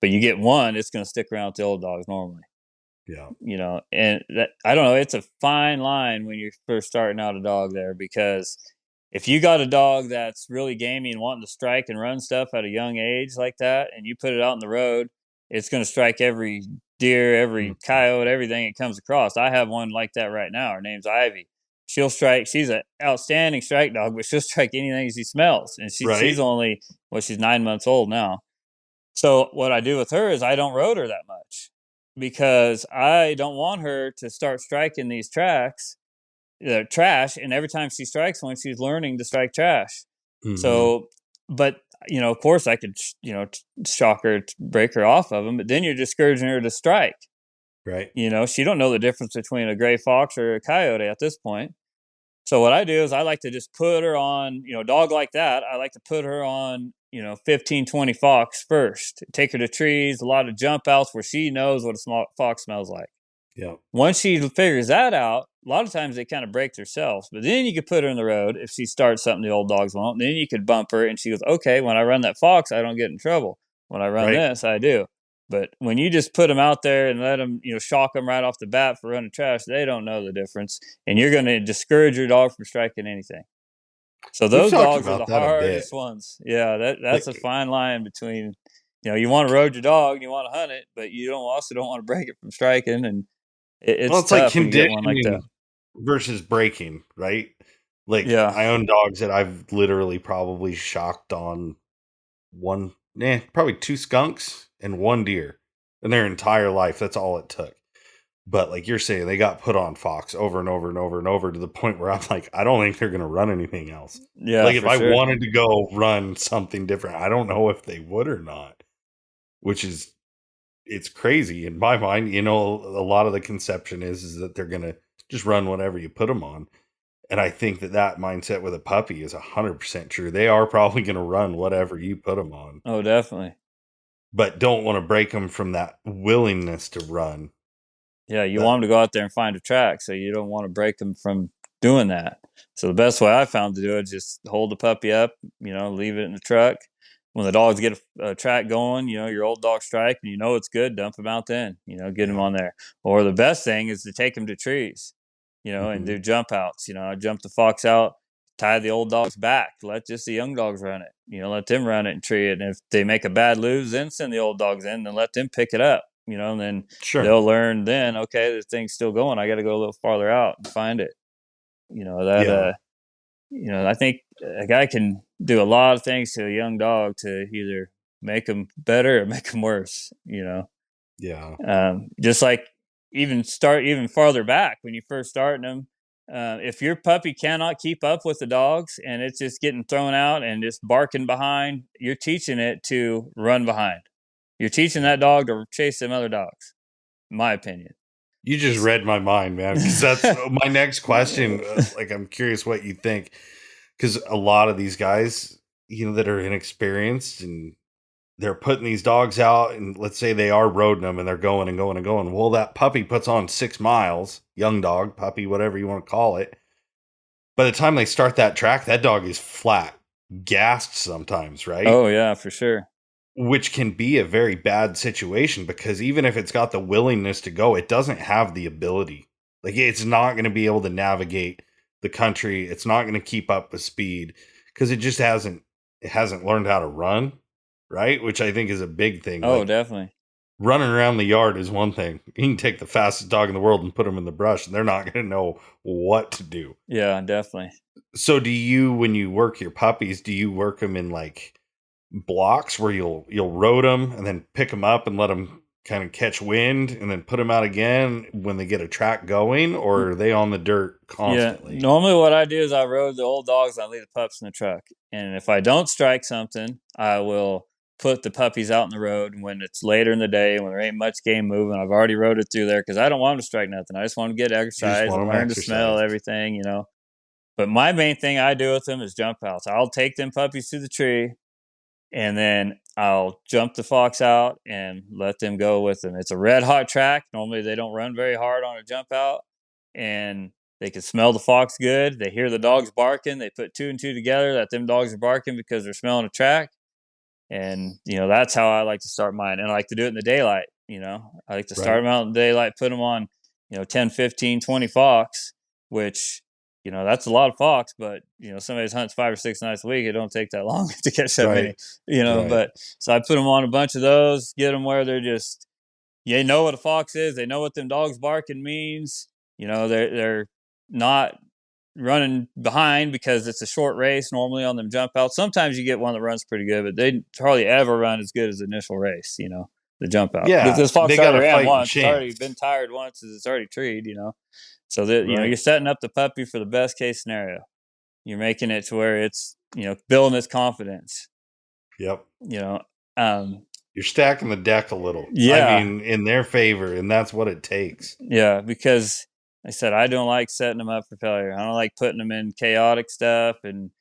But you get one, it's going to stick around with the old dogs normally. Yeah. And that, I don't know, it's a fine line when you're first starting out a dog there, because if you got a dog that's really gamey and wanting to strike and run stuff at a young age like that, and you put it out on the road, it's going to strike every deer, every Mhm. coyote, everything it comes across. I have one like that right now. Her name's Ivy. She'll strike. She's an outstanding strike dog, but she'll strike anything she smells. And she's Right. only, well, she's 9 months old now. So what I do with her is I don't road her that much, because I don't want her to start striking these trash, and every time she strikes one, she's learning to strike trash. Hmm. So, but of course, I could shock her, break her off of them, but then you're discouraging her to strike. Right. She don't know the difference between a gray fox or a coyote at this point. So what I do is I like to just put her on, dog like that. I like to put her on, 15, 20 fox first. Take her to trees, a lot of jump outs where she knows what a small fox smells like. Yeah. Once she figures that out, a lot of times they kind of break themselves. But then you could put her in the road if she starts something the old dogs won't. Then you could bump her and she goes, okay, when I run that fox, I don't get in trouble. When I run Right. this, I do. But when you just put them out there and let them, shock them right off the bat for running trash, they don't know the difference. And you're going to discourage your dog from striking anything. So We've those talked dogs are the about that a bit. hardest ones. Yeah, that's a Like, fine line between, you want to road your dog and you want to hunt it, but you don't want to break it from striking. And well, it's it's like tough when you get one like that. conditioning versus breaking, right? Like, Yeah. I own dogs that I've literally probably shocked on probably two skunks and one deer in their entire life. That's all it took. But like you're saying, they got put on Fox over and over and over and over to the point where I'm like, I don't think they're going to run anything else. Yeah, Like if for I sure. wanted to go run something different, I don't know if they would or not, which is it's crazy in my mind. You know, a lot of the conception is that they're going to just run whatever you put them on. And I think that that mindset with a puppy is 100% true. They are probably going to run whatever you put them on, Oh, definitely. but don't want to break them from that willingness to run. Yeah, you That want them to go out there and find a track, so you don't want to break them from doing that. So the best way I found to do it is just hold the puppy up, leave it in the truck. When the dogs get a track going, your old dog strike, and you know it's good, dump him out then, get him yeah. on there. Or the best thing is to take him to trees, and Hmm. do jump outs. I jump the fox out, tie the old dog's back, let just the young dogs run it, let them run it and tree it. And if they make a bad lose, then send the old dogs in, then let them pick it up, and then Sure. they'll learn then, okay, this thing's still going. I got to go a little farther out and find it. That, Yeah. I think a guy can do a lot of things to a young dog to either make them better or make them worse, Yeah. just like even start even farther back when you first starting them. If your puppy cannot keep up with the dogs and it's just getting thrown out and just barking behind, you're teaching it to run behind. You're teaching Yeah. that dog to chase them other dogs, in my opinion. You just read my mind, man. Because that's my next question. Like, I'm curious what you think. Because a lot of these guys, that are inexperienced and they're putting these dogs out, and let's say they are roading them and they're going and going and going. Well, that puppy puts on 6 miles, young dog, puppy, whatever you want to call it. By the time they start that track, that dog is flat, gassed sometimes, right? Oh yeah, for sure. Which can be a very bad situation because even if it's got the willingness to go, it doesn't have the ability. Like it's not going to be able to navigate the country. It's not going to keep up with speed because it hasn't learned how to run, right? Which I think is a big thing. Oh, Like definitely. running around the yard is one thing. You can take the fastest dog in the world and put them in the brush and they're not going to know what to do. Yeah, definitely. So do you when you work your puppies, do you work them in like blocks where you'll road them and then pick them up and let them kind of catch wind and then put them out again when they get a track going, or are they on the dirt Yeah, constantly? normally what I do is I road the old dogs. I leave the pups in the truck, and if I don't strike something, I will put the puppies out in the road when it's later in the day when there ain't much game moving. I've already rode it through there because I don't want them to strike nothing. I just want them to get You just exercise want and them learn to smell exercised. everything. But my main thing I do with them is jump outs. I'll take them puppies to the tree, and then I'll jump the fox out and let them go with them. It's a red hot track. Normally they don't run very hard on a jump out, and they can smell the fox good. They hear the dogs barking. They put two and two together that them dogs are barking because they're smelling a track. And that's how I like to start mine. And I like to do it in the daylight. I like to start Right. them out in the daylight, put them on 10, 15, 20 fox, which that's a lot of fox. But somebody hunts 5 or 6 nights a week, it don't take that long to catch that Right. many. Right. But so I put them on a bunch of those, get them where they're just, they know what a fox is, they know what them dogs barking means. They're not running behind because it's a short race normally on them jump outs. Sometimes you get one that runs pretty good, but they hardly ever run as good as the initial race, the jump out. Yeah, This fox they got already a ran fighting once. It's already been chance. tired once. It's already treed. So that, you're Right. setting up the puppy for the best case scenario. You're making it to where it's, building its confidence, Yep. you know. Um, You're stacking the deck a little. I yeah, mean, in their favor, and that's what it takes. Yeah, because like I said, I don't like setting them up for failure. I don't like putting them in chaotic stuff and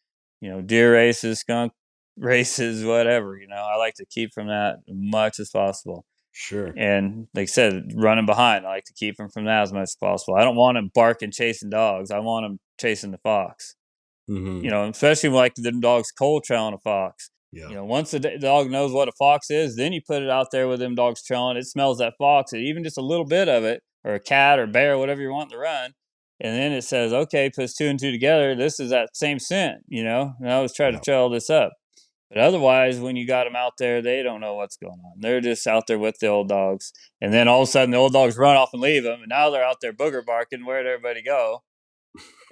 deer races, skunk races, whatever. I like to keep from that as much as possible. Sure. And like I said, running behind, I like to keep them from that as much as possible. I don't want them barking, chasing dogs. I want them chasing the fox. Hmm. Especially like the dogs cold trailing a fox. Yeah. Once the dog knows what a fox is, then you put it out there with them dogs trailing. It smells that fox, and even just a little bit of it, or a cat or bear, whatever you want to run. And then it says, okay, puts two and two together. This is that same scent. Now let's try to Yeah. trail this up. But otherwise, when you got them out there, they don't know what's going on. They're just out there with the old dogs. And then all of a sudden, the old dogs run off and leave them. And now they're out there booger barking. Where'd everybody go?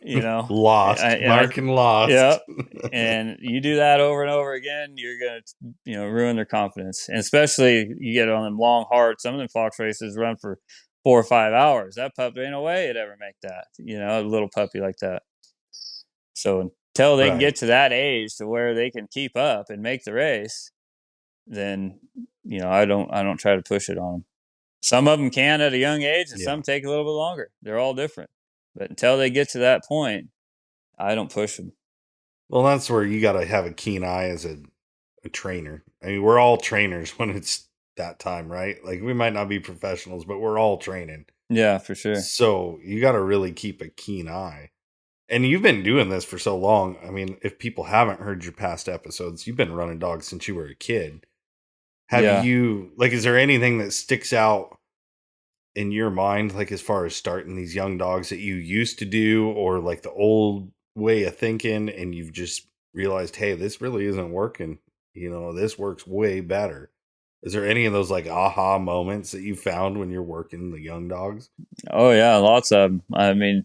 Lost. Marking Yeah, lost. and you do that over and over again, you're gonna ruin their confidence. And especially you get on them long hard. Some of them fox races run for 4 or 5 hours. That pup, there ain't no way it'd ever make that, a little puppy like that. So until they can get Right. to that age to where they can keep up and make the race, then I don't try to push it on them. Some of them can at a young age, and Yeah. some take a little bit longer. They're all different, but until they get to that point, I don't push them. Well, that's where you got to have a keen eye as a trainer. I mean, we're all trainers when it's that time, right? Like we might not be professionals, but we're all training. Yeah, for sure. So you got to really keep a keen eye. And you've been doing this for so long. I mean, if people haven't heard your past episodes, you've been running dogs since you were a kid. Have Yeah. you, like, is there anything that sticks out in your mind, like as far as starting these young dogs that you used to do, or like the old way of thinking, and you've just realized, hey, this really isn't working? This works way better. Is there any of those like aha moments that you found when you're working the young dogs? Oh yeah, lots of them. I mean,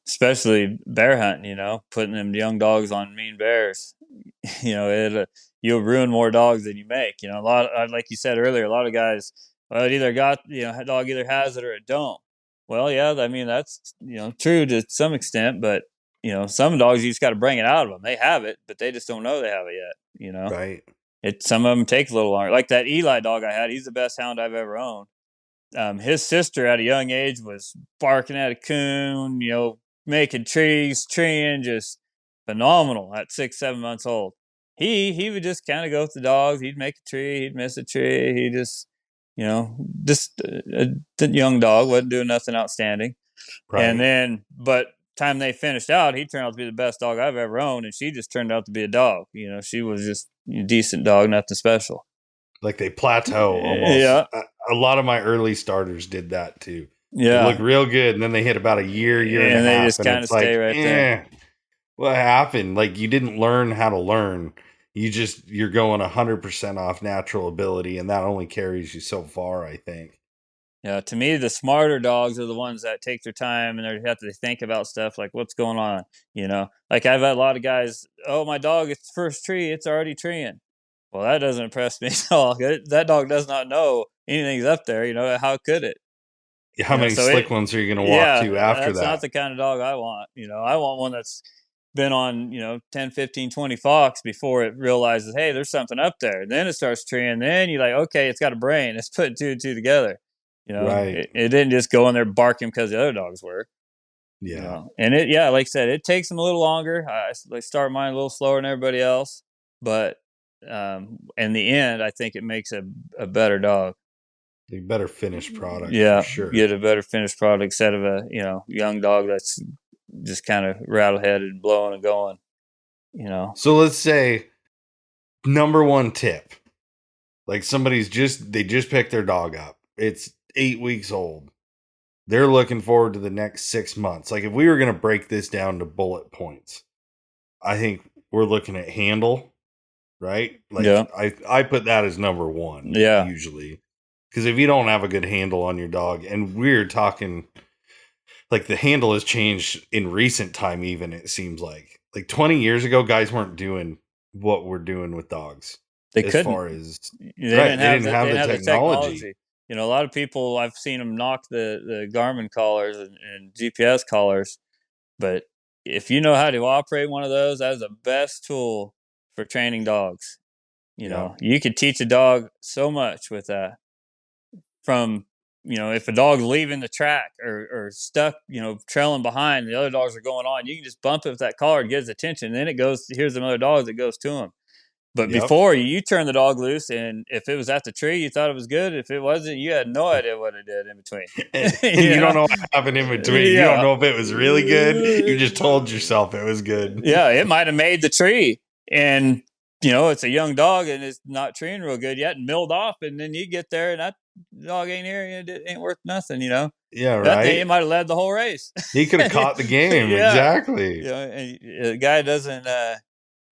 especially bear hunting. Putting them young dogs on mean bears. It you'll ruin more dogs than you make. A lot, like you said earlier, a lot of guys, well, it either got a dog either has it or it don't. Well, yeah, I mean that's true to some extent, but some dogs you just got to bring it out of them. They have it, but they just don't know they have it yet. Right. Some of them take a little longer. Like that Eli dog I had, he's the best hound I've ever owned. His sister at a young age was barking at a coon, making trees, treeing, just phenomenal at 6, 7 months old. He would just kind of go with the dogs. He'd make a tree, he'd miss a tree. He just a young dog, wasn't doing nothing outstanding. And Right. then, but time they finished out, he turned out to be the best dog I've ever owned, and she just turned out to be a dog. She was just a decent dog, nothing special. Like they plateau almost. Yeah, A lot of my early starters did that too. They look yeah, real good, and then they hit about a year and a and they half, just and kind of it's stay like, right there. what happened? Like you didn't learn how to learn. You're going 100% off natural ability, and that only carries you so far, I think. Yeah, to me, the smarter dogs are the ones that take their time and they have to think about stuff like what's going on. Like I've had a lot of guys. Oh, my dog, it's first tree, it's already treeing. Well, that doesn't impress me at all. That dog does not know anything's up there. How could it? How many So slick ones are you going to walk yeah, to after that's not that? the kind of dog I want. I want one that's been on 10, 15, 20 fox before it realizes, hey, there's something up there. Then it starts treeing. Then you're like, okay, it's got a brain. It's putting two and two together. Right. It didn't just go in there barking because the other dogs were. Yeah. And yeah, like I said, it takes them a little longer. I start mine a little slower than everybody else, but in the end, I think it makes a better dog. A better finished product for Yeah, sure. get a better finished product instead of a young dog that's just kind of rattle headed and blowing and going. You know. So let's say number one tip. Like they just picked their dog up. It's 8 weeks old. They're looking forward to the next 6 months. Like if we were going to break this down to bullet points, I think we're looking at handle, right? Yeah. Like I put that as number one Yeah. usually. Because if you don't have a good handle on your dog, and we're talking like the handle has changed in recent time, even it seems like 20 years ago, guys weren't doing what we're doing with dogs They as couldn't. far as They right. didn't They have didn't the have they the didn't have the technology. technology. A lot of people I've seen them knock the Garmin collars and GPS collars, but if you know how to operate one of those, that is the best tool for training dogs. Yeah. You could teach a dog so much with that. From if a dog's leaving the track or stuck, trailing behind, the other dogs are going on. You can just bump it with that collar and get his attention. And then it goes. Here's some other dogs that goes to him. But Yep. before you turn the dog loose, and if it was at the tree, you thought it was good. If it wasn't, you had no idea what it did in between. And you don't yeah, know what happened in between. You don't yeah, know if it was really good. You just told yourself it was good. yeah. It might have made the tree, and it's a young dog and it's not treeing real good yet, and milled off, and then you get there and that dog ain't here, and it ain't worth nothing. Yeah, That thing it right. might have led the whole race. He could have caught the game. yeah, Exactly. and the guy doesn't.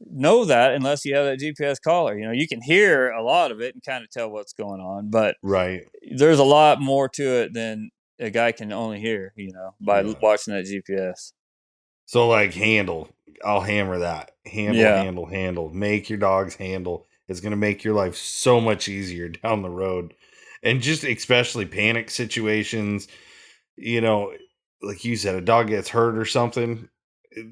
Know that unless you have that GPS collar. You can hear a lot of it and kind of tell what's going on, but Right. there's a lot more to it than a guy can only hear, by Yeah. watching that GPS. So like handle. I'll hammer that. Handle, Yeah. handle, handle. Make your dog's handle. It's going to make your life so much easier down the road. And just especially panic situations. you know, like you said, a dog gets hurt or something,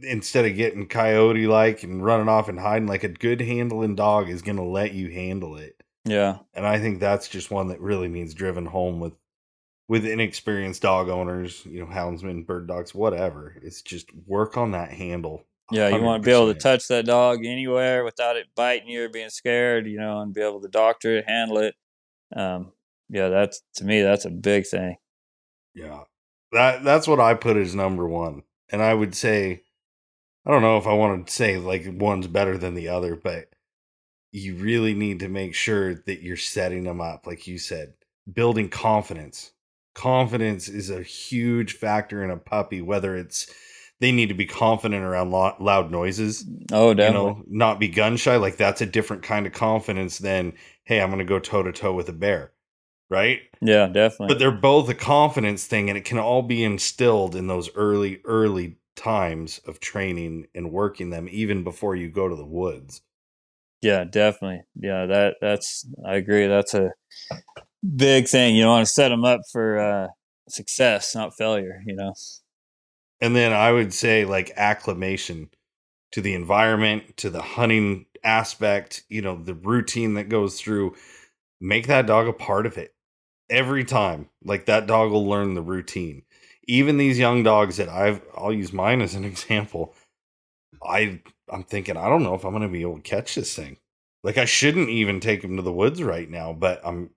instead of getting coyote like and running off and hiding, like a good handling dog is going to let you handle it. Yeah. And I think that's just one that really needs driven home with inexperienced dog owners, houndsmen, bird dogs, whatever. It's just work on that handle Yeah, you want to be able to 100%. touch that dog anywhere without it biting you or being scared, and be able to doctor it, handle it. Um, yeah, that's to me, that's a big thing. Yeah. That's what I put as number one. And I would say, I don't know if I want to say like one's better than the other, but you really need to make sure that you're setting them up, like you said, building confidence. Confidence is a huge factor in a puppy, whether it's they need to be confident around loud noises, Oh, definitely. not be gun shy. Like that's a different kind of confidence than, hey, I'm going to go toe to toe with a bear, right? Yeah, definitely. But they're both a confidence thing, and it can all be instilled in those early times of training and working them, even before you go to the woods. Yeah, definitely. Yeah, that's I agree. That's a big thing. You want to set them up for success, not failure. And then I would say like acclimation to the environment, to the hunting aspect, the routine that goes through. Make that dog a part of it every time. Like that dog will learn the routine. Even these young dogs that I'll use mine as an example. I'm thinking I don't know if I'm going to be able to catch this thing. Like I shouldn't even take him to the woods right now, but I'm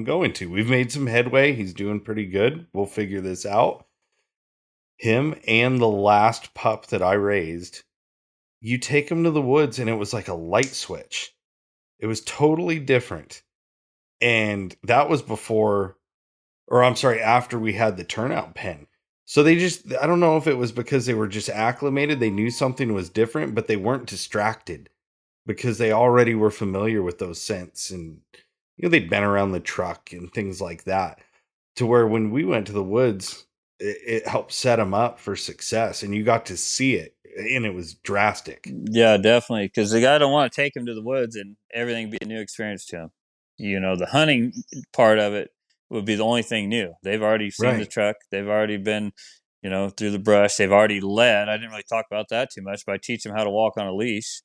going to. We've made some headway. He's doing pretty good. We'll figure this out. Him and the last pup that I raised, you take him to the woods and it was like a light switch. It was totally different. And that was before, or I'm sorry, after we had the turnout pen. So I don't know if it was because they were just acclimated, they knew something was different, but they weren't distracted because they already were familiar with those scents, and they'd been around the truck and things like that, to where when we went to the woods, it helped set them up for success, and you got to see it, and it was drastic. Yeah, definitely. Because the guy don't want to take him to the woods and everything be a new experience to him. The hunting part of it would be the only thing new. They've already seen the Right. truck. They've already been, through the brush. They've already led. I didn't really talk about that too much, but I teach them how to walk on a leash.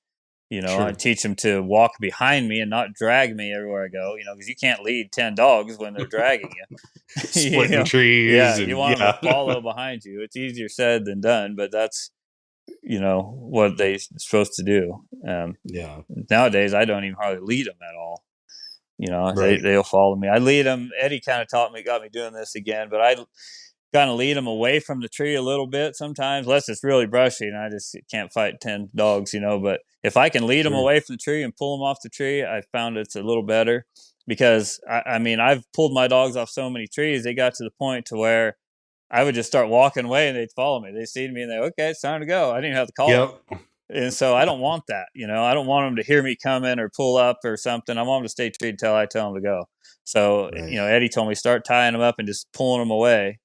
I True. teach them to walk behind me and not drag me everywhere I go. Because you can't lead 10 dogs when they're dragging you. Splitting Yeah, trees you and want them to yeah. follow behind you. It's easier said than done, but that's what they supposed to do. Yeah. Nowadays, I don't even hardly lead them at all. Right. They'll follow me. I lead them. Eddie kind of got me doing this again, but I kind of lead them away from the tree a little bit sometimes, unless it's really brushy and I just can't fight 10 dogs. But if I can lead them Sure. away from the tree and pull them off the tree, I found it's a little better because I mean, I've pulled my dogs off so many trees, they got to the point to where I would just start walking away and they'd follow me. They see me and they're okay, it's time to go. I didn't even have to call them. Yep. And so I don't want that. I don't want them to hear me coming or pull up or something. I want them to stay treed until I tell them to go. So, Right. Eddie told me start tying them up and just pulling them away.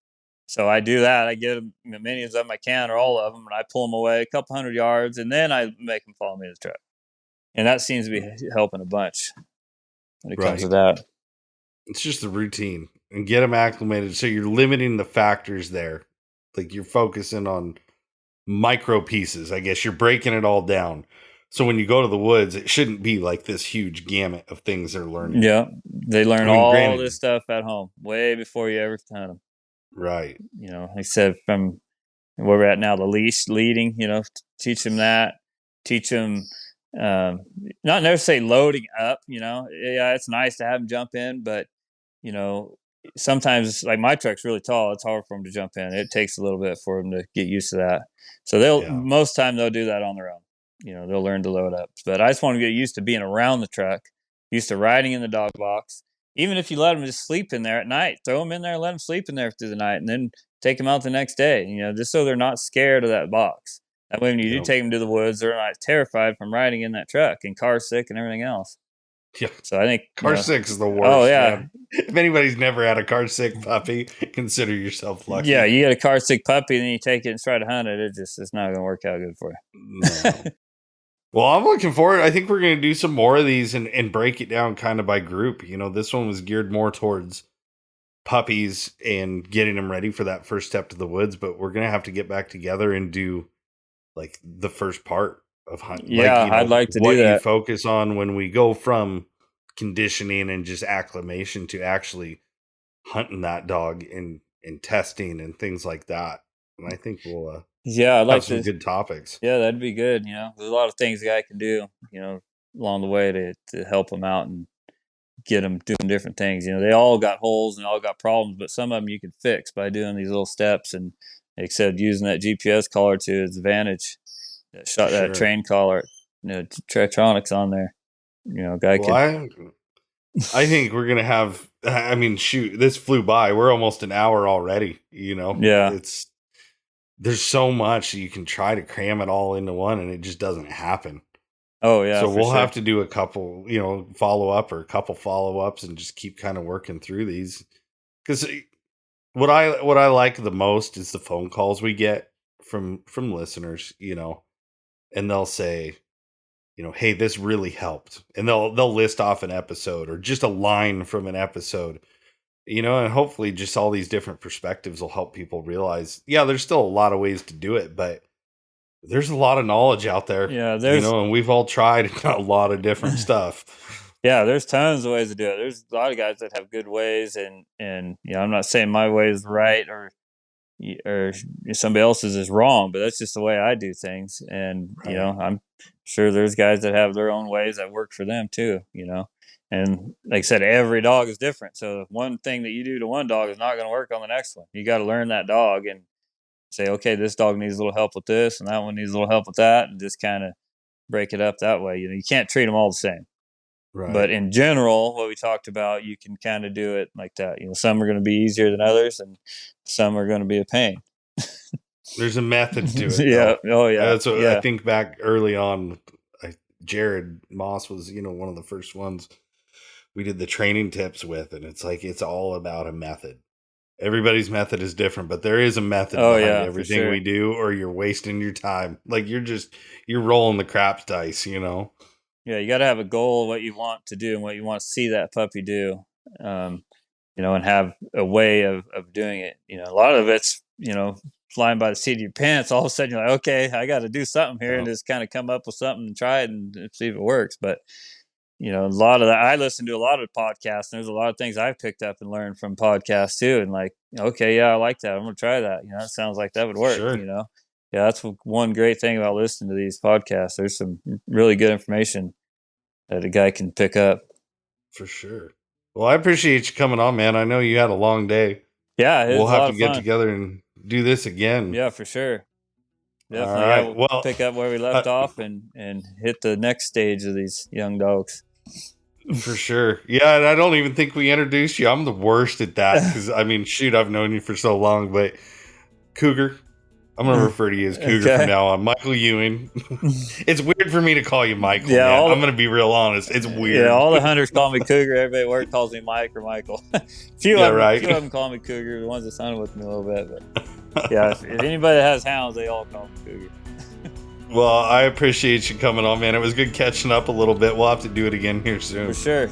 So I do that. I get them, many of them I can or all of them, and I pull them away a couple 100 yards, and then I make them follow me to the truck. And that seems to be helping a bunch when it comes to Right. that. It's just the routine and get them acclimated. So you're limiting the factors there. Like you're focusing on micro pieces. I guess you're breaking it all down. So when you go to the woods, it shouldn't be like this huge gamut of things they're learning. Yeah, they learn I mean, all this granted, stuff at home way before you ever hunt them. right. Like I said, from where we're at now, the leash leading, teach them that, teach them, not necessarily loading up, yeah, it's nice to have them jump in, but, you know, sometimes like my truck's really tall. It's hard for them to jump in. It takes a little bit for them to get used to that. So Yeah. most time they'll do that on their own. They'll learn to load up, but I just want to get used to being around the truck, used to riding in the dog box. Even if you let them just sleep in there at night, throw them in there, let them sleep in there through the night, and then take them out the next day. Just so they're not scared of that box. That way, when you do Yep. take them to the woods, they're not terrified from riding in that truck and car sick and everything else. Yeah. So I think, Car sick is the oh worst, yeah, man. If anybody's never had a car sick puppy, consider yourself yeah, lucky. you get a car sick puppy, and then you take it and try to hunt it. It's not going to work out good for No. you. Well, I'm looking forward. I think we're going to do some more of these and break it down kind of by group. This one was geared more towards puppies and getting them ready for that first step to the woods, but we're going to have to get back together and do like the first part of hunting, like, Yeah, I'd like to do what you that. focus on when we go from conditioning and just acclimation to actually hunting that dog and testing and things like that. And I think we'll Yeah, I'd have like some to. good topics. Yeah, that'd be good. There's a lot of things the guy can do, along the way to help him out and get them doing different things. They all got holes and all got problems, but some of them you can fix by doing these little steps. And like I said, using that GPS collar to its advantage, For that sure. train collar, Tritronics on there. Guy Well, could. I think we're gonna have. I mean, shoot, this flew by. We're almost an hour already. Yeah. It's there's so much you can try to cram it all into one, and it just doesn't happen. Oh yeah, So for we'll sure. have to do a couple, follow up or a couple follow ups, and just keep kind of working through these. Because what I like the most is the phone calls we get from listeners, and they'll say, hey, this really helped, and they'll list off an episode or just a line from an episode, and hopefully just all these different perspectives will help people realize, yeah, there's still a lot of ways to do it, but there's a lot of knowledge out there, Yeah, there's and we've all tried a lot of different stuff. yeah, there's tons of ways to do it. There's a lot of guys that have good ways, and I'm not saying my way is right or somebody else's is wrong, but that's just the way I do things. And Right. I'm sure there's guys that have their own ways that work for them too. And like I said, every dog is different. So one thing that you do to one dog is not going to work on the next one. You got to learn that dog and say, okay, this dog needs a little help with this, and that one needs a little help with that, and just kind of break it up that way. You can't treat them all the same. But Right. in general, what we talked about, you can kind of do it like that. Some are going to be easier than others, and some are going to be a pain. There's a method to it, Yeah. though. Oh, yeah. That's what I Yeah. think. Back early on, Jared Moss was, one of the first ones we did the training tips with, and it's like it's all about a method. Everybody's method is different, but there is a method Oh, behind yeah, for everything we sure. do, or you're wasting your time. Like you're rolling the craps dice. Yeah, you got to have a goal of what you want to do and what you want to see that puppy do, um, and have a way of doing it. A lot of it's, flying by the seat of your pants. All of a sudden, you're like, okay, I got to do something here and Yep. just kind of come up with something and try it and see if it works. But a lot of that. I listen to a lot of podcasts, and there's a lot of things I've picked up and learned from podcasts too. And like, okay, yeah, I like that. I'm gonna try that. That sounds like that would work. Sure. Yeah, that's one great thing about listening to these podcasts. There's some really good information that a guy can pick up. For sure. Well, I appreciate you coming on, man. I know you had a long day. Yeah, We'll it's a have lot to of get fun. together and do this again. Yeah, for sure. All Definitely. Yeah, right. we'll Well, pick up where we uh, left off and hit the next stage of these young dogs. for sure. Yeah, and I don't even think we introduced you. I'm the worst at that because, I mean, shoot, I've known you for so long, but Cougar. I'm going to refer to you as Cougar from Okay. now on. Michael Ewing. It's weird for me to call you Michael, Yeah, man. I'm going to be real honest. It's weird. all the hunters call me Cougar. Everybody at work calls me Mike or Michael. Yeah, Few of right. them call me Cougar. The ones that hunted with me a little bit, but yeah, if anybody that has hounds, they all call me Cougar. Well, I appreciate you coming on, man. It was good catching up a little bit. We'll have to do it again here For soon. sure.